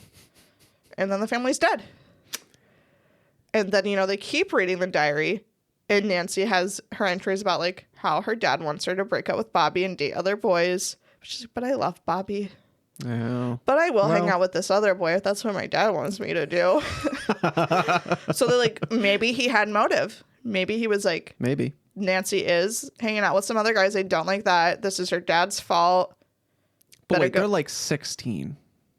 And then the family's dead. And then, they keep reading the diary. And Nancy has her entries about, like, how her dad wants her to break up with Bobby and date other boys. She's like, but I love Bobby. Yeah. But I will hang out with this other boy if that's what my dad wants me to do. So they're like, maybe he had motive. Maybe he was like, maybe Nancy is hanging out with some other guys. I don't like that. This is her dad's fault. But wait, they're like 16.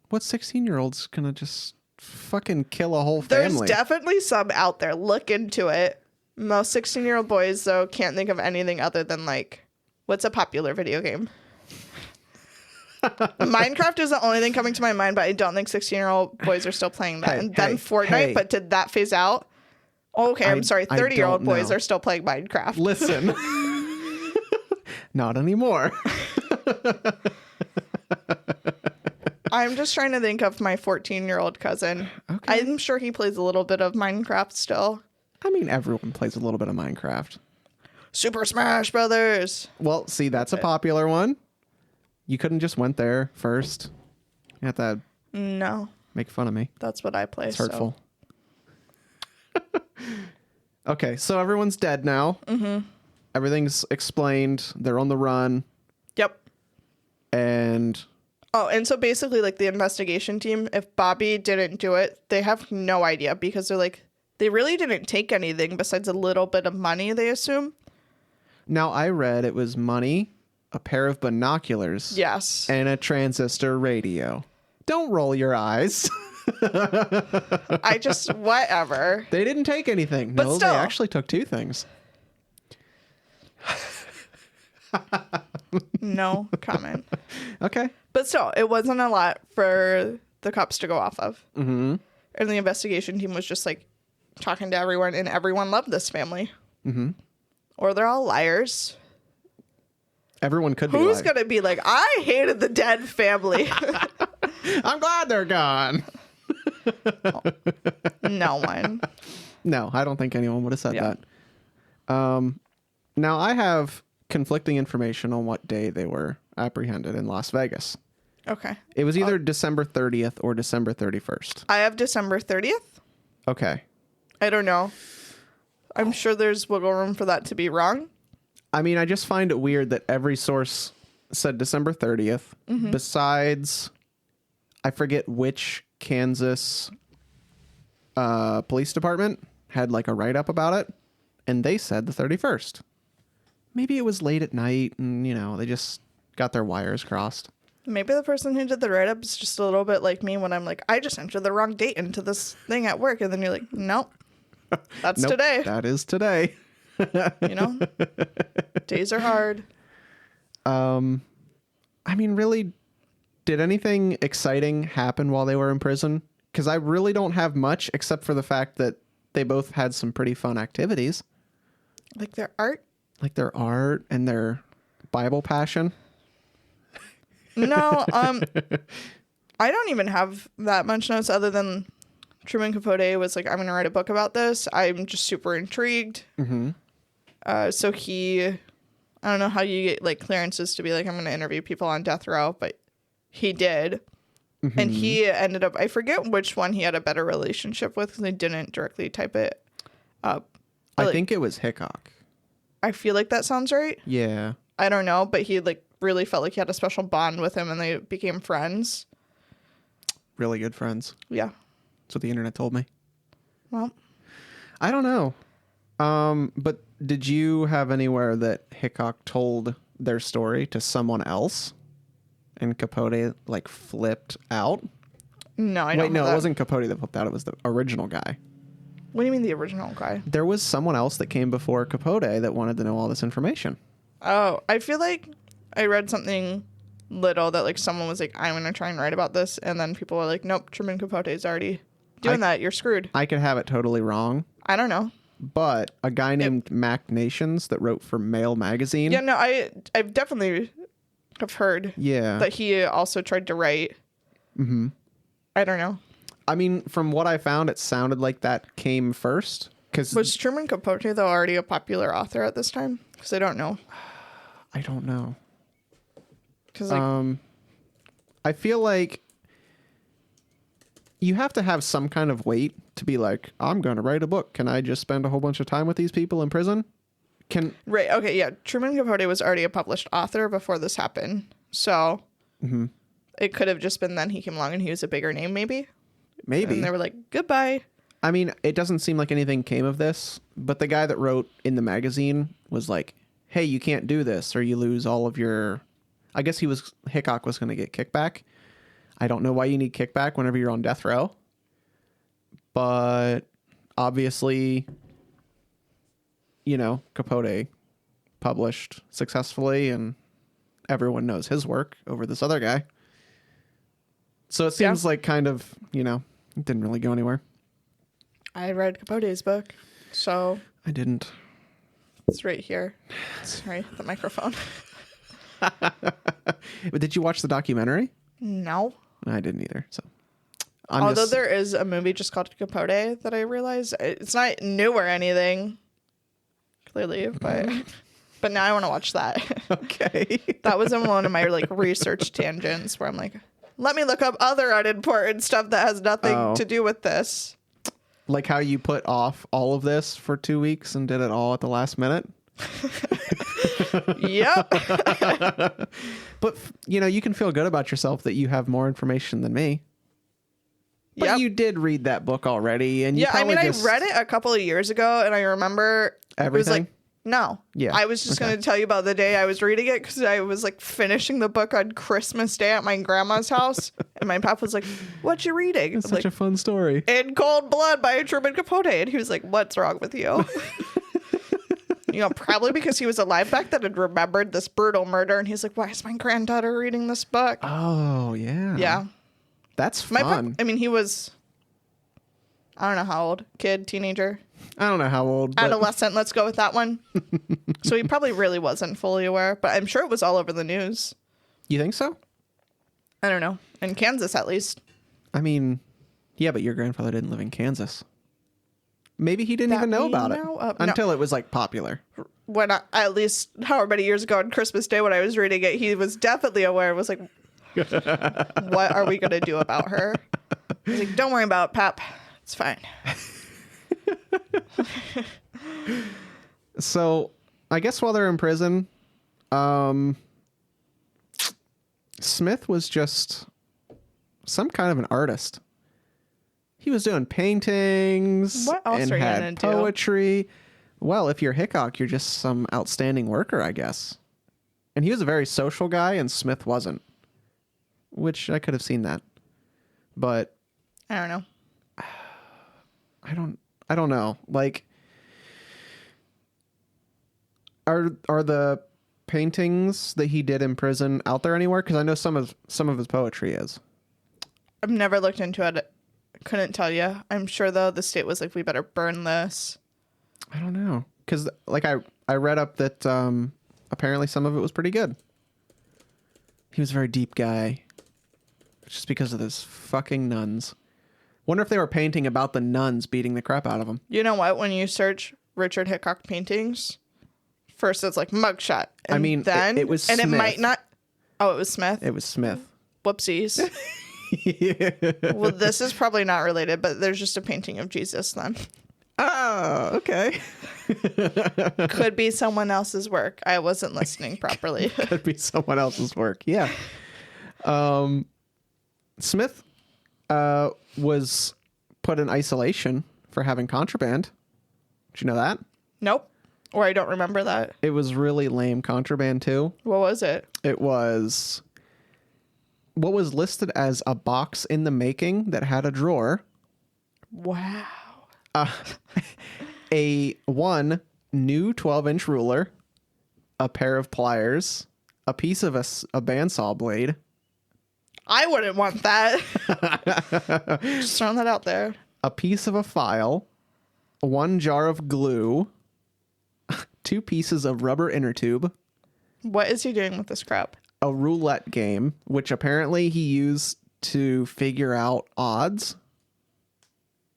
What 16-year-old's gonna just fucking kill a whole family? There's definitely some out there. Look into it. Most 16-year-old boys, though, can't think of anything other than, like, what's a popular video game? Minecraft is the only thing coming to my mind, but I don't think 16-year-old boys are still playing that. And then Fortnite, but did that phase out? Okay, I'm sorry. 30-year-old boys are still playing Minecraft. Listen. Not anymore. I'm just trying to think of my 14-year-old cousin. Okay. I'm sure he plays a little bit of Minecraft still. I mean, everyone plays a little bit of Minecraft. Super Smash Brothers. Well, see, that's a popular one. You couldn't just went there first. You have to make fun of me. That's what I play. It's hurtful. So. Okay, so everyone's dead now. Mm-hmm. Everything's explained. They're on the run. Yep. And... oh, and so basically, like, the investigation team, if Bobby didn't do it, they have no idea because they're like, they really didn't take anything besides a little bit of money, they assume. Now, I read it was money, a pair of binoculars. Yes. And a transistor radio. Don't roll your eyes. Whatever. They didn't take anything. But no, still. They actually took 2 things. No comment. Okay. But still, it wasn't a lot for the cops to go off of. Mm-hmm. And the investigation team was just, like, talking to everyone, and everyone loved this family. Mm-hmm. Or they're all liars. Everyone could be. Who's going to be like, I hated the dead family? I'm glad they're gone. No one. No, I don't think anyone would have said that. Now, I have conflicting information on what day they were apprehended in Las Vegas. Okay. It was either December 30th or December 31st. I have December 30th. Okay. I don't know. I'm sure there's wiggle room for that to be wrong. I mean, I just find it weird that every source said December 30th. Mm-hmm. Besides, I forget which Kansas police department had like a write-up about it, and they said the 31st. Maybe it was late at night and, they just got their wires crossed. Maybe the person who did the write-up is just a little bit like me when I'm like, I just entered the wrong date into this thing at work. And then you're like, nope, that's today. That is today. Days are hard. I mean, really, did anything exciting happen while they were in prison? Because I really don't have much except for the fact that they both had some pretty fun activities. Like their art? Like their art and their Bible passion. No, I don't even have that much notes other than Truman Capote was like, I'm going to write a book about this. I'm just super intrigued. Mm-hmm. So I don't know how you get like clearances to be like, I'm going to interview people on death row, but he did. Mm-hmm. And he ended up, I forget which one he had a better relationship with because they didn't directly type it up. I think it was Hickock. I feel like that sounds right. Yeah. I don't know, but he like really felt like he had a special bond with him and they became friends. Really good friends. Yeah. That's what the internet told me. Well, I don't know. But did you have anywhere that Hickock told their story to someone else and Capote like flipped out? No, I don't. Wait, no, it wasn't Capote that flipped out. It was the original guy. What do you mean the original guy? There was someone else that came before Capote that wanted to know all this information. Oh, I feel like I read something little that like someone was like, I'm going to try and write about this. And then people were like, nope, Truman Capote is already doing that. You're screwed. I could have it totally wrong. I don't know. But a guy named Mac Nations that wrote for Mail Magazine. Yeah, no, I've definitely I've heard. Yeah. That he also tried to write. Mm-hmm. I don't know. I mean, from what I found, it sounded like that came first. Was Truman Capote, though, already a popular author at this time? Because I don't know. I don't know. Because I feel like you have to have some kind of weight to be like, I'm going to write a book. Can I just spend a whole bunch of time with these people in prison? Right. Okay. Yeah. Truman Capote was already a published author before this happened. So it could have just been then he came along and he was a bigger name, maybe. Maybe. And they were like, goodbye. I mean, it doesn't seem like anything came of this, but the guy that wrote in the magazine was like, hey, you can't do this or you lose all of your... I guess Hickock was going to get kickback. I don't know why you need kickback whenever you're on death row. But obviously, you know, Capote published successfully and everyone knows his work over this other guy. So it seems like kind of, you know, it didn't really go anywhere. I read Capote's book, so... I didn't. It's right here. Sorry, the microphone. Did you watch the documentary? No. I didn't either, so... Although there is a movie just called Capote that I realized. It's not new or anything, clearly, but now I want to watch that. Okay. That was in one of my like research tangents where I'm like, let me look up other unimportant stuff that has nothing to do with this. Like how you put off all of this for 2 weeks and did it all at the last minute? Yep. But, you know, you can feel good about yourself that you have more information than me. But you did read that book already. And I mean, I read it a couple of years ago and I remember everything. It was like, no. Yeah. I was just going to tell you about the day I was reading it because I was like finishing the book on Christmas Day at my grandma's house. And my papa was like, what you reading? It's such a fun story. In Cold Blood by Truman Capote. And he was like, what's wrong with you? You know, probably because he was alive back then and remembered this brutal murder. And he's like, why is my granddaughter reading this book? Oh, yeah. Yeah. That's fun. I mean, he was, I don't know how old. Kid, teenager. I don't know how old. But... Adolescent, let's go with that one. So he probably really wasn't fully aware, but I'm sure it was all over the news. You think so? I don't know. In Kansas, at least. I mean, yeah, but your grandfather didn't live in Kansas. Maybe he didn't even know about it until it was like popular. When at least however many years ago on Christmas Day when I was reading it, he was definitely aware. It was like, what are we going to do about her? I was like, don't worry about it, Pap. It's fine. So I guess while they're in prison, Smith was just some kind of an artist. He was doing paintings and had poetry. Well, if you're Hickock, you're just some outstanding worker, I guess. And he was a very social guy, and Smith wasn't. Which I could have seen that. But I don't know. I don't know. Like, are the paintings that he did in prison out there anywhere? Because I know some of his poetry is. I've never looked into it. Couldn't tell you. I'm sure though the state was like, we better burn this. I don't know. Because like I read up that apparently some of it was pretty good. He was a very deep guy. Just because of those fucking nuns. Wonder if they were painting about the nuns beating the crap out of him. You know what? When you search Richard Hickock paintings, first it's like mugshot. And I mean, then it was and Smith. It might not. Oh, it was Smith. It was Smith. Whoopsies. Yeah. Well, this is probably not related, but there's just a painting of Jesus then. Oh, okay. Could be someone else's work. I wasn't listening properly. Could be someone else's work. Yeah. Smith was put in isolation for having contraband. Did you know that? Nope. Or I don't remember that. It was really lame contraband too. What was it? It was what was listed as a box in the making that had a drawer. Wow. A new 12-inch ruler, a pair of pliers, a piece of a bandsaw blade. I wouldn't want that. Just throwing that out there. A piece of a file, 1 jar of glue, 2 pieces of rubber inner tube. What is he doing with this crap? a roulette game, which apparently he used to figure out odds.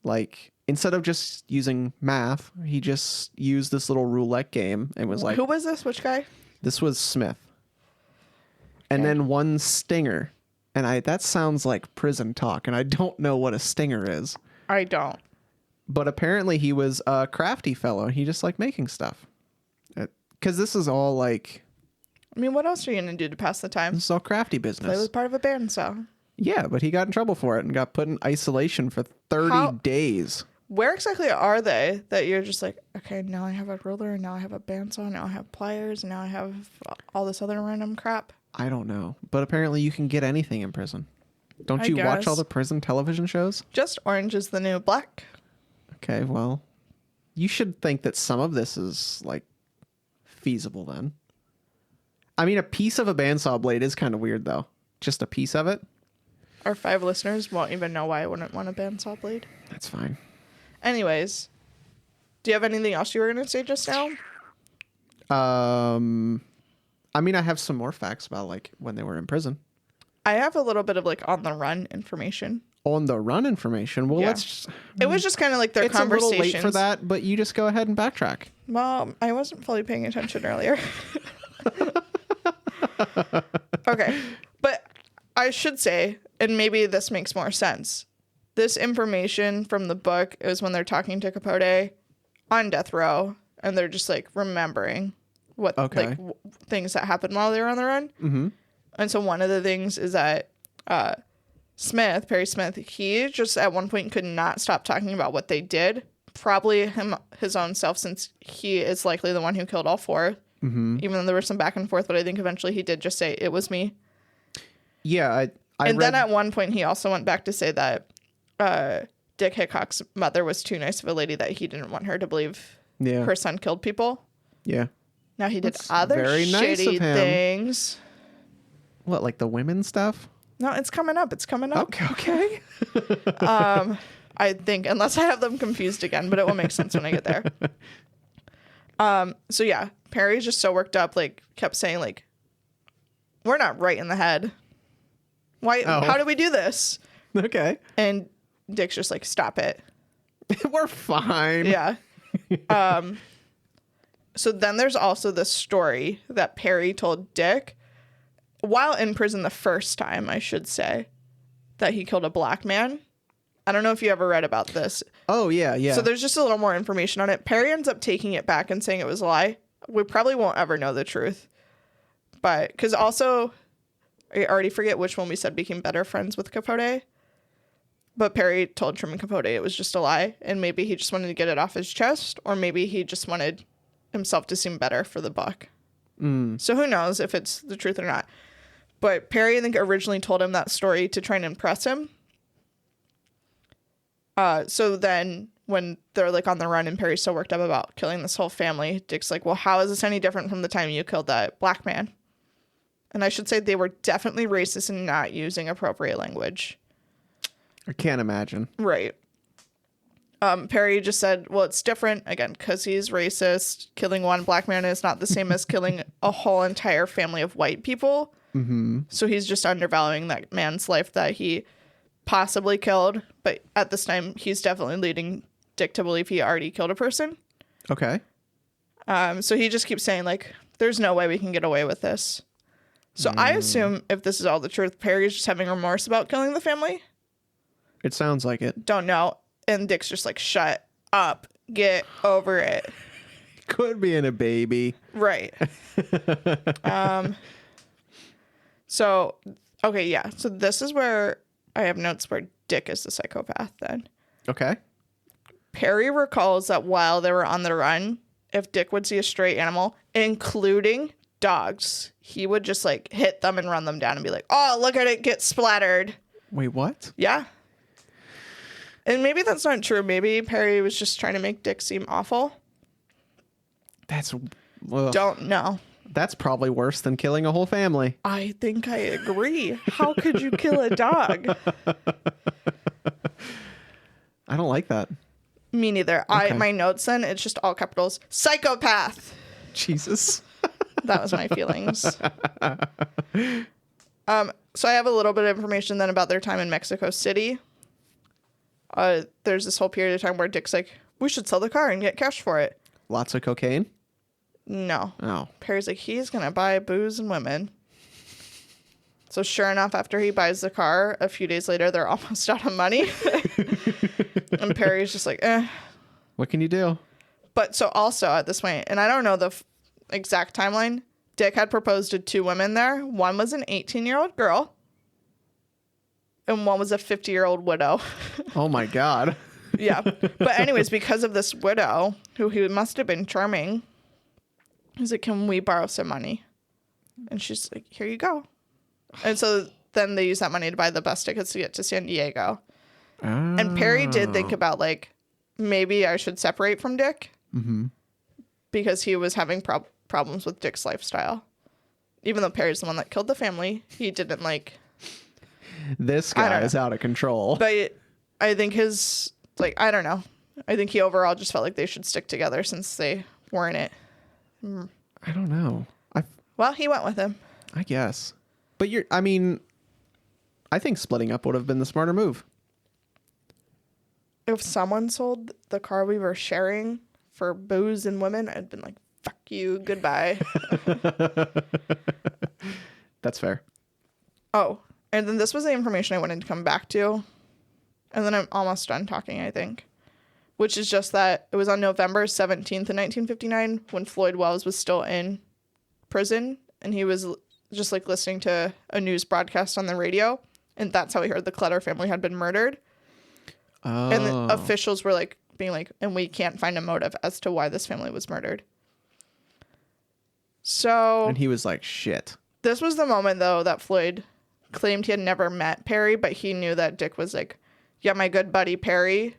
Like, instead of just using math, he just used this little roulette game and was like... Who was this? Which guy? This was Smith. And then one stinger. And that sounds like prison talk, and I don't know what a stinger is. I don't. But apparently he was a crafty fellow. He just liked making stuff. Because this is all like... I mean, what else are you going to do to pass the time? This is all crafty Play business. with part of a bandsaw. Yeah, but he got in trouble for it and got put in isolation for 30 days. Where exactly are they that you're just like, okay, now I have a ruler, now I have a bandsaw, now I have pliers, now I have all this other random crap? I don't know. But apparently you can get anything in prison. Don't you watch all the prison television shows? Just Orange is the New Black. Okay, well, you should think that some of this is, like, feasible then. I mean, a piece of a bandsaw blade is kind of weird, though. Just a piece of it. Our 5 listeners won't even know why I wouldn't want a bandsaw blade. That's fine. Anyways, do you have anything else you were going to say just now? I mean, I have some more facts about, like, when they were in prison. I have a little bit of, like, on the run information. On the run information? Well, let's just... It was just kind of like their conversations. It's a little late for that, but you just go ahead and backtrack. Well, I wasn't fully paying attention earlier. Okay. But I should say, and maybe this makes more sense, this information from the book is when they're talking to Capote on death row, and they're just, like, remembering what like things that happened while they were on the run. Mm-hmm. And so one of the things is that Perry Smith, he just at one point could not stop talking about what they did. Probably his own self, since he is likely the one who killed all 4. Mm-hmm. Even though there was some back and forth, but I think eventually he did just say, it was me. Yeah, then at one point he also went back to say that Dick Hickock's mother was too nice of a lady that he didn't want her to believe her son killed people. Yeah. Now he did other shitty things. What, like the women stuff? No, it's coming up. Okay. I think, unless I have them confused again, but it will make sense when I get there. So yeah, Perry's just so worked up, like, kept saying, like, we're not right in the head. Why? Oh. How do we do this? Okay. And Dick's just like, stop it. We're fine. Yeah. So then there's also the story that Perry told Dick while in prison the first time, I should say, that he killed a black man. I don't know if you ever read about this. Oh, yeah. So there's just a little more information on it. Perry ends up taking it back and saying it was a lie. We probably won't ever know the truth. But, because also, I already forget which one we said became better friends with Capote. But Perry told Truman Capote it was just a lie. And maybe he just wanted to get it off his chest. Or maybe he just wanted himself to seem better for the book. So who knows if it's the truth or not. But Perry, I think, originally told him that story to try and impress him. So then when they're, like, on the run and Perry's so worked up about killing this whole family, Dick's like, well, how is this any different from the time you killed that black man? And I should say they were definitely racist and not using appropriate language. I can't imagine. Right. Perry just said, well, it's different, again, because he's racist. Killing one black man is not the same as killing a whole entire family of white people. Mm-hmm. So he's just undervaluing that man's life that he possibly killed. But at this time, he's definitely leading Dick to believe he already killed a person. Okay. So he just keeps saying, like, there's no way we can get away with this. So I assume if this is all the truth, Perry's just having remorse about killing the family. It sounds like it. Don't know. And Dick's just like, shut up. Get over it. Could be in a baby. Right. So, okay, yeah. So this is where I have notes where Dick is the psychopath then. Okay. Perry recalls that while they were on the run, if Dick would see a stray animal, including dogs, he would just, like, hit them and run them down and be like, oh, look at it get splattered. Wait, what? Yeah. And maybe that's not true. Maybe Perry was just trying to make Dick seem awful. That's... Don't know. That's probably worse than killing a whole family. I think I agree. How could you kill a dog? I don't like that. Me neither. Okay. My notes then, it's just all capitals. Psychopath. Jesus. That was my feelings. So I have a little bit of information then about their time in Mexico City. There's this whole period of time where Dick's like, we should sell the car and get cash for it. Lots of cocaine? No. Oh. Perry's like, he's going to buy booze and women. So sure enough, after he buys the car, a few days later, they're almost out of money. And Perry's just like, eh. What can you do? But so also at this point, and I don't know the exact timeline, Dick had proposed to 2 women there. One was an 18-year-old girl, and one was a 50-year-old widow. Oh, my God. Yeah. But anyways, because of this widow, who he must have been charming, he's like, can we borrow some money? And she's like, here you go. And so then they use that money to buy the bus tickets to get to San Diego. Oh. And Perry did think about, like, maybe I should separate from Dick. Mm-hmm. Because he was having problems with Dick's lifestyle. Even though Perry's the one that killed the family, he didn't, like... This guy is out of control. But I think his... Like, I don't know. I think he overall just felt like they should stick together since they weren't it. I don't know. Well, he went with him. I guess. But I think splitting up would have been the smarter move. If someone sold the car we were sharing for booze and women, I'd been like, fuck you, goodbye. That's fair. Oh, and then this was the information I wanted to come back to. And then I'm almost done talking, I think. Which is just that it was on November 17th in 1959 when Floyd Wells was still in prison. And he was just like listening to a news broadcast on the radio. And that's how he heard the Clutter family had been murdered. Oh. And the officials were like being like, and we can't find a motive as to why this family was murdered. So. And he was like, shit. This was the moment, though, that Floyd claimed he had never met Perry, but he knew that Dick was like, yeah, my good buddy Perry,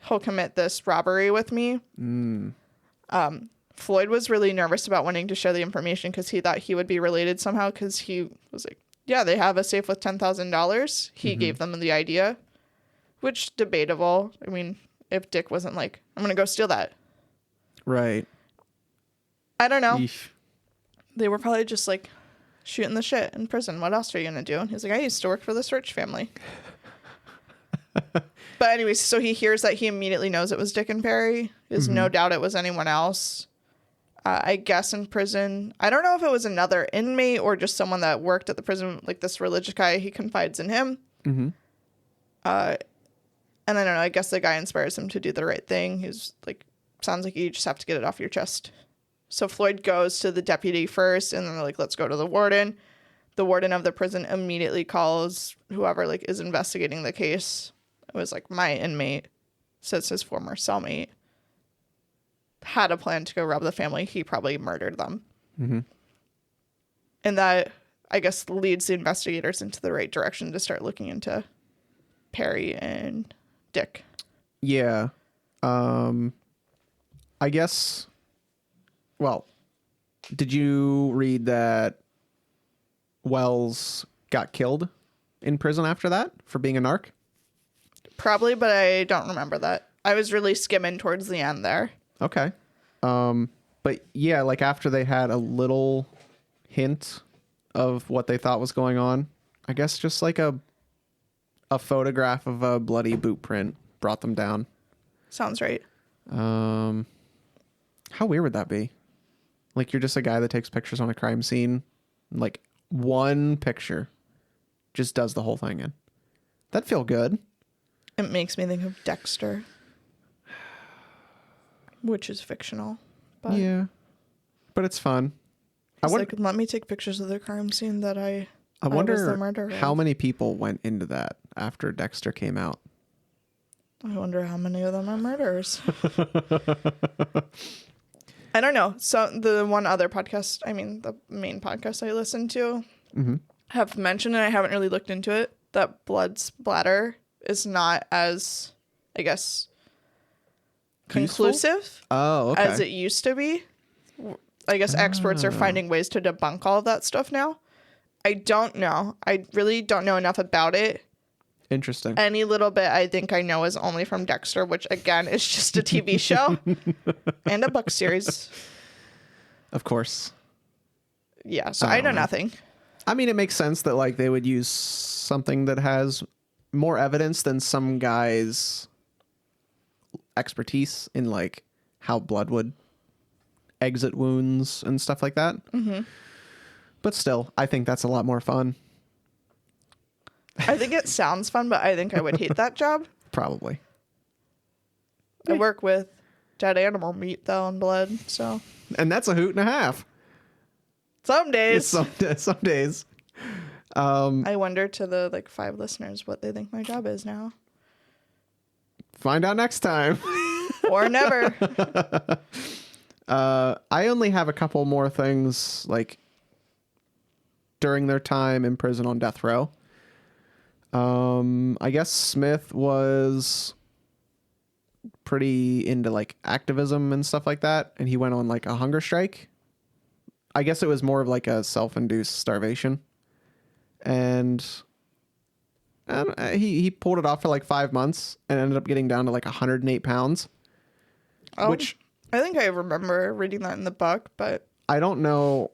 he'll commit this robbery with me. Floyd was really nervous about wanting to share the information because he thought he would be related somehow because he was like, yeah, they have a safe with $10,000. He gave them the idea, which debatable. I mean, if Dick wasn't like, I'm going to go steal that. Right. I don't know. Eesh. They were probably just like shooting the shit in prison. What else are you going to do? And he's like, I used to work for this rich family. But anyways, so he hears that he immediately knows it was Dick and Perry. There's no doubt it was anyone else. I guess in prison. I don't know if it was another inmate or just someone that worked at the prison, like this religious guy. He confides in him. Mm-hmm. And I don't know. I guess the guy inspires him to do the right thing. He's like, sounds like you just have to get it off your chest. So Floyd goes to the deputy first, and then they're like, let's go to the warden. The warden of the prison immediately calls whoever like is investigating the case. It was like, my inmate says his former cellmate had a plan to go rob the family. He probably murdered them. Mm-hmm. And that, I guess, leads the investigators into the right direction to start looking into Perry and Dick. Yeah. I guess, well, did you read that Wells got killed in prison after that for being a narc? Probably, but I don't remember that. I was really skimming towards the end there. Okay. But yeah, like after they had a little hint of what they thought was going on, I guess just like a photograph of a bloody boot print brought them down. Sounds right. How weird would that be? Like you're just a guy that takes pictures on a crime scene. Like one picture just does the whole thing in. That'd feel good. It makes me think of Dexter, which is fictional. But yeah, but it's fun. Like, let me take pictures of the crime scene that I wonder was the murderer. How many people went into that after Dexter came out. I wonder how many of them are murderers. I don't know. So the one other podcast, I mean, the main podcast I listen to, have mentioned, and I haven't really looked into it, that blood splatter is not as, I guess, conclusive as it used to be. I guess experts are finding ways to debunk all of that stuff now. I don't know. I really don't know enough about it. Interesting. Any little bit I think I know is only from Dexter, which again is just a TV show and a book series. Of course. Yeah, so I know nothing. I mean, it makes sense that like they would use something that has more evidence than some guy's expertise in like how blood would exit wounds and stuff like that. Mm-hmm. But still, I think that's a lot more fun. I think it sounds fun, but I think I would hate that job. Probably. I work with dead animal meat though and blood, so. And that's a hoot and a half. Some days. Some days. I wonder to the like 5 listeners what they think my job is now. Find out next time. Or never. I only have a couple more things like during their time in prison on death row. I guess Smith was pretty into like activism and stuff like that, and he went on like a hunger strike. I guess it was more of like a self-induced starvation, and he pulled it off for like 5 months and ended up getting down to like 108 pounds. Oh, which I think I remember reading that in the book, but I don't know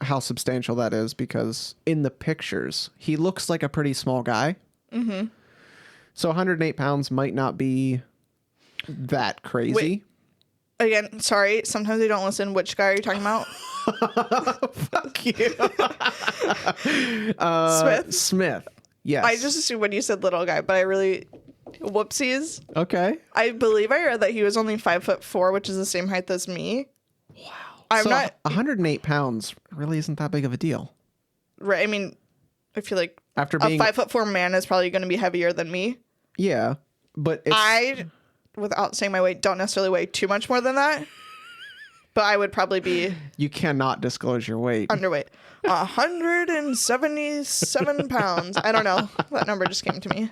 how substantial that is because in the pictures he looks like a pretty small guy. Mm-hmm. So 108 pounds might not be that crazy. Wait. Again, sorry, sometimes I don't listen. Which guy are you talking about? Fuck you. Smith. Yes. I just assumed when you said little guy, but I really... Whoopsies. Okay. I believe I read that he was only 5'4", which is the same height as me. Wow. I'm so not... 108 pounds really isn't that big of a deal. Right. I mean, I feel like after being a 5'4" man is probably going to be heavier than me. Yeah, but it's... I, without saying my weight, don't necessarily weigh too much more than that. But I would probably be... You cannot disclose your weight. Underweight. 177 pounds. I don't know. That number just came to me.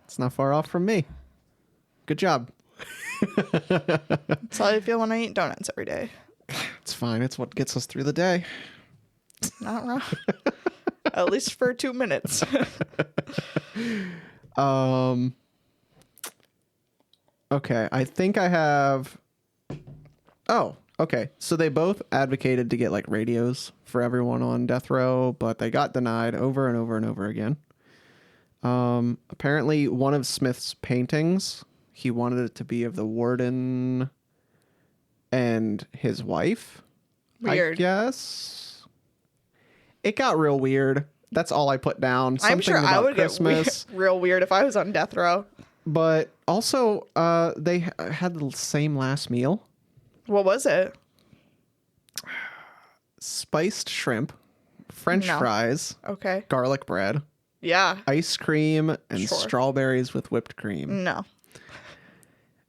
It's not far off from me. Good job. That's how I feel when I eat donuts every day. It's fine. It's what gets us through the day. Not wrong. At least for 2 minutes. Okay. I think I have... Oh, okay. So they both advocated to get like radios for everyone on death row, but they got denied over and over and over again. Apparently one of Smith's paintings, he wanted it to be of the warden and his wife. Weird. I guess. It got real weird. That's all I put down. Something I'm sure about I would Christmas. get real weird if I was on death row. But also, they had the same last meal. What was it? Spiced shrimp, French fries, Okay. garlic bread, Yeah. ice cream, and Sure. strawberries with whipped cream. No.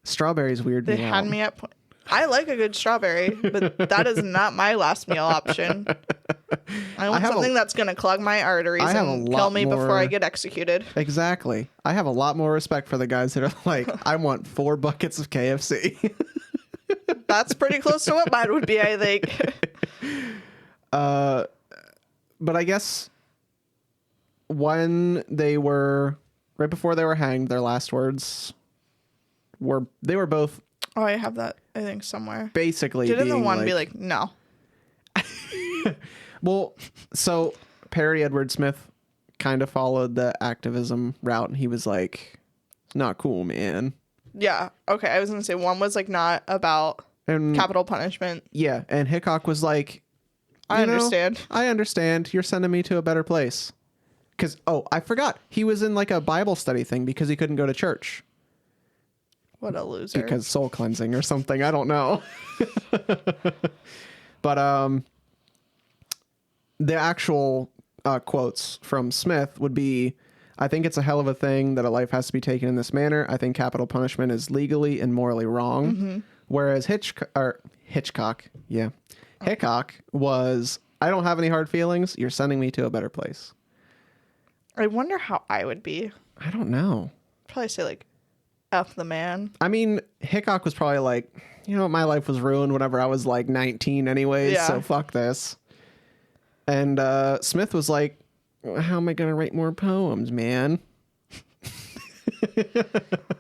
Strawberries weird They me had out. me at... I like a good strawberry, but that is not my last meal option. I want something that's going to clog my arteries and kill me before I get executed. Exactly. I have a lot more respect for the guys that are like, I want 4 buckets of KFC. That's pretty close to what mine would be, I think. But I guess when they were, right before they were hanged, their last words were, they were both... Oh, I have that, I think, somewhere. Basically Didn't the being one be like, no? Well, so Perry Edward Smith kind of followed the activism route, and he was like, not cool, man. Yeah. Okay. I was going to say one was like not about capital punishment. Yeah. And Hickock was like, I understand. I understand. You're sending me to a better place. Because, oh, I forgot. He was in like a Bible study thing because he couldn't go to church. What a loser. Because soul cleansing or something. I don't know. But the actual quotes from Smith would be, I think it's a hell of a thing that a life has to be taken in this manner. I think capital punishment is legally and morally wrong. Mm-hmm. Whereas Hickock was, I don't have any hard feelings. You're sending me to a better place. I wonder how I would be. I don't know. Probably say like, F the man. I mean, Hickock was probably like, you know, my life was ruined whenever I was like 19 anyways, so fuck this. And Smith was like, how am I going to write more poems, man?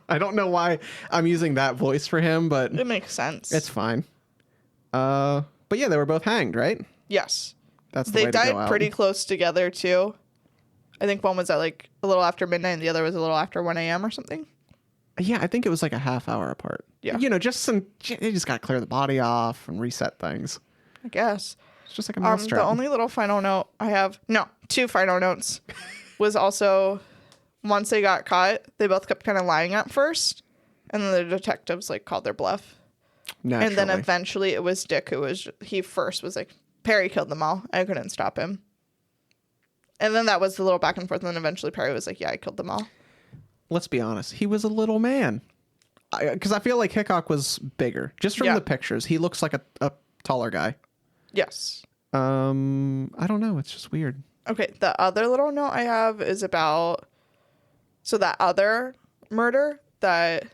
I don't know why I'm using that voice for him, but... It makes sense. It's fine. But yeah, they were both hanged, right? Yes. That's the They way to go died out. pretty close together, too. I think one was at like a little after midnight and the other was a little after 1 a.m. or something. Yeah, I think it was like a half hour apart. Yeah. You know, they just got to clear the body off and reset things. I guess. It's just like a mousetrap. The only little final note I have, no, 2 final notes, was also once they got caught, they both kept kind of lying at first. And then the detectives like called their bluff. Naturally. And then eventually it was Dick he first was like, Perry killed them all. I couldn't stop him. And then that was the little back and forth. And then eventually Perry was like, yeah, I killed them all. Let's be honest. He was a little man. Because I feel like Hickock was bigger. Just from the pictures. He looks like a taller guy. Yes. I don't know. It's just weird. Okay. The other little note I have is about, so that other murder that.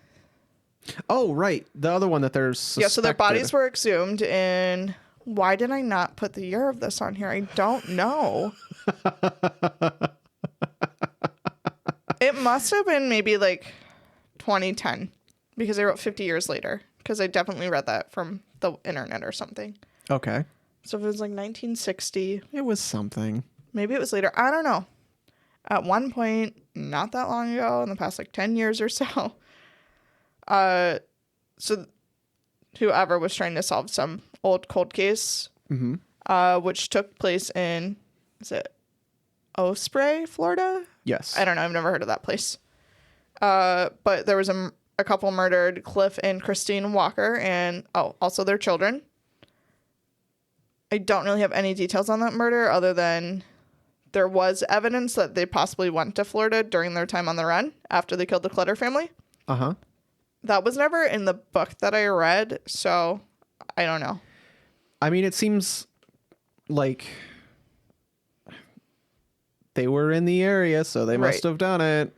Oh, right. The other one that there's suspected. Yeah, so their bodies were exhumed in. Why did I not put the year of this on here? I don't know. It must have been maybe like 2010 because I wrote 50 years later because I definitely read that from the internet or something. Okay. So if it was like 1960. It was something. Maybe it was later. I don't know. At one point, not that long ago, in the past like 10 years or so, so whoever was trying to solve some old cold case, which took place in, is it Osprey, Florida? Yes. I don't know. I've never heard of that place. But there was a couple murdered, Cliff and Christine Walker, and also their children. I don't really have any details on that murder other than there was evidence that they possibly went to Florida during their time on the run after they killed the Clutter family. Uh-huh. That was never in the book that I read, so I don't know. I mean, it seems like they were in the area, so they must have done it.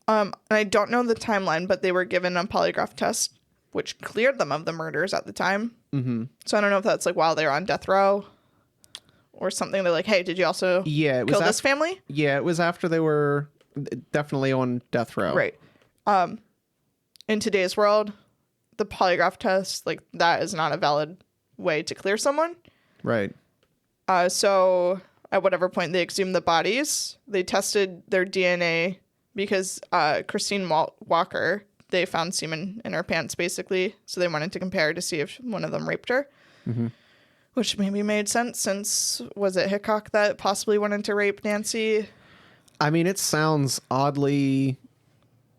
And I don't know the timeline, but they were given a polygraph test, which cleared them of the murders at the time. Mm-hmm. So I don't know if that's like while they were on death row or something. They're like, hey, did you also kill this family? Yeah, it was after they were definitely on death row. Right. In today's world, the polygraph test, like that is not a valid way to clear someone. Right. So at whatever point they exhumed the bodies, they tested their DNA because Christine Walker, they found semen in her pants basically. So they wanted to compare to see if one of them raped her, which maybe made sense since was it Hickock that possibly wanted to rape Nancy? I mean, it sounds oddly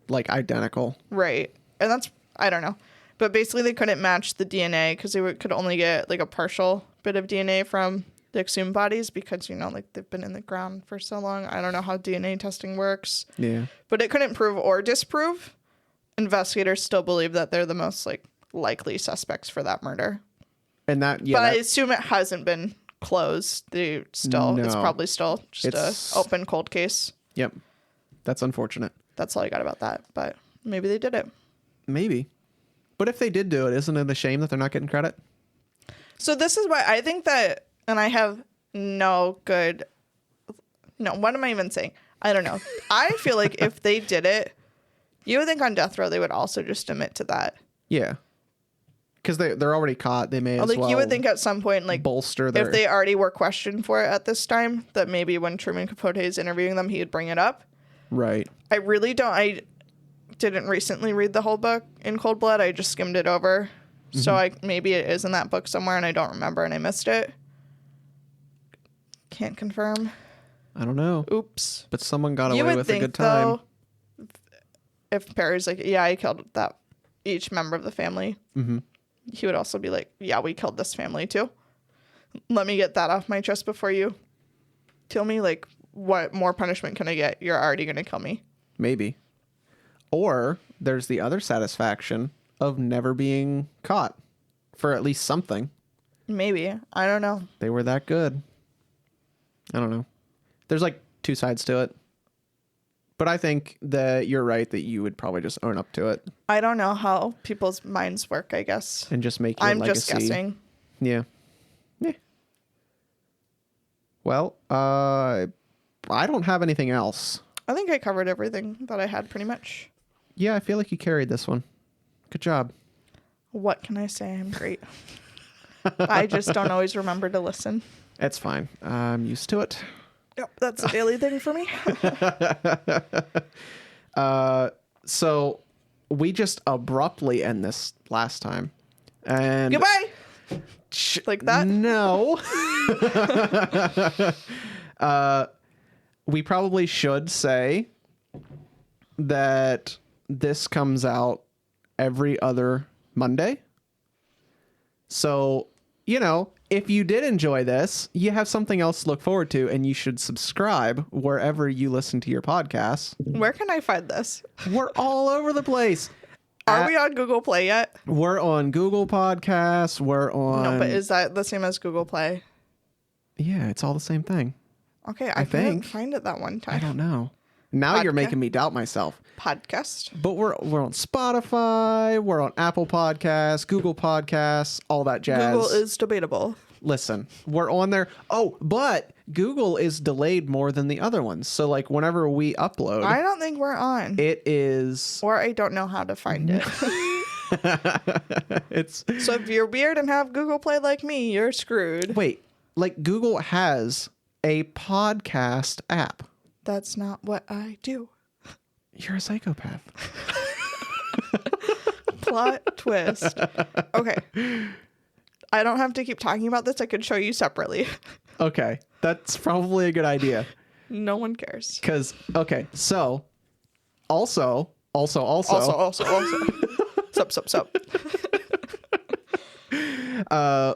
like identical. Right. And that's, I don't know. But basically they couldn't match the DNA because they could only get like a partial bit of DNA from the exhumed bodies because, you know, like they've been in the ground for so long. I don't know how DNA testing works. Yeah. But it couldn't prove or disprove. Investigators still believe that they're the most like likely suspects for that murder. And that, but I assume it hasn't been closed. It's probably still just a open cold case. Yep. That's unfortunate. That's all I got about that. But maybe they did it. Maybe. But if they did do it, isn't it a shame that they're not getting credit? So this is why I think that, and I have what am I even saying? I don't know. I feel like if they did it, you would think on death row they would also just admit to that. Yeah. Because they're already caught. They may as well. You would think at some point, like, bolster their... if they already were questioned for it at this time, that maybe when Truman Capote is interviewing them, he would bring it up. Right. I really don't. I didn't recently read the whole book in cold blood. I just skimmed it over. Mm-hmm. So maybe it is in that book somewhere and I don't remember and I missed it. Can't confirm. I don't know. Oops. But someone got away with a good time. Though, if Perry's like, yeah, I killed each member of the family, he would also be like, yeah, we killed this family too. Let me get that off my chest before you kill me. Like, what more punishment can I get? You're already going to kill me. Maybe. Or there's the other satisfaction of never being caught for at least something. Maybe. I don't know. They were that good. I don't know. There's like two sides to it. But I think that you're right that you would probably just own up to it. I don't know how people's minds work, I guess. And just make your legacy. I'm just guessing. Yeah. Yeah. Well, I don't have anything else. I think I covered everything that I had pretty much. Yeah, I feel like you carried this one. Good job. What can I say? I'm great. I just don't always remember to listen. It's fine. I'm used to it. Yep, that's a daily thing for me. So we just abruptly end this last time. And Goodbye. Like that? No. We probably should say that this comes out every other Monday. So, you know, if you did enjoy this, you have something else to look forward to, and you should subscribe wherever you listen to your podcasts. Where can I find this? We're all over the place. Are we on Google Play yet? We're on Google Podcasts. We're on... No, but is that the same as Google Play? Yeah, it's all the same thing. Okay, I couldn't find it that one time. I don't know. Now you're making me doubt myself. Podcast. But we're on Spotify, we're on Apple Podcasts, Google Podcasts, all that jazz. Google is debatable. Listen, we're on there. Oh, but Google is delayed more than the other ones. So like whenever we upload, I don't think we're on. it is... Or I don't know how to find it. It's... So if you're weird and have Google Play like me, you're screwed. Wait, like Google has a podcast app. That's not what I do. You're a psychopath. Plot twist. Okay. I don't have to keep talking about this. I could show you separately. Okay. That's probably a good idea. No one cares. Because, okay, so also. Sup.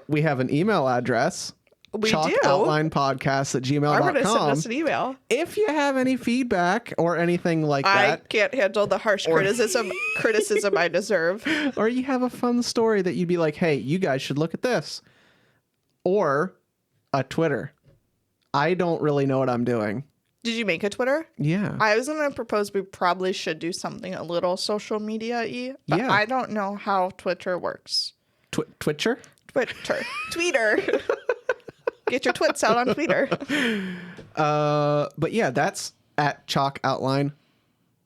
We have an email address. We do. chalkoutlinepodcast@gmail.com. I'm going to send us an email. If you have any feedback or anything like I that. can't handle the harsh criticism I deserve. Or you have a fun story that you'd be like, hey, you guys should look at this. Or a Twitter. I don't really know what I'm doing. Did you make a Twitter? Yeah. I was going to propose we probably should do something a little social media-y, but Yeah. I don't know how Twitter works. Twitcher? Tweeter. Get your twits out on Twitter. But yeah, that's at Chalk Outline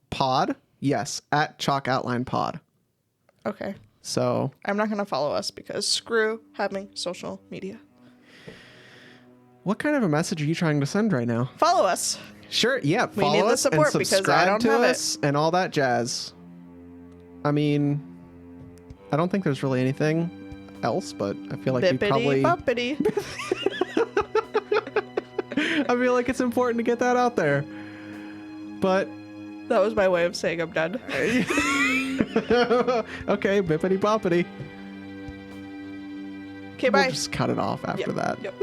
Pod. Yes, at Chalk Outline Pod. Okay. So I'm not going to follow us because screw having social media. what kind of a message are you trying to send right now? Follow us. Sure, yeah. We Follow need the us support and because I subscribe don't to have us and all that jazz. I mean, I don't think there's really anything else, but I feel like we probably... Bippity boppity. I feel like it's important to get that out there. But... That was my way of saying I'm done. Okay, bippity boppity. Okay, bye. We'll just cut it off after that. Yep.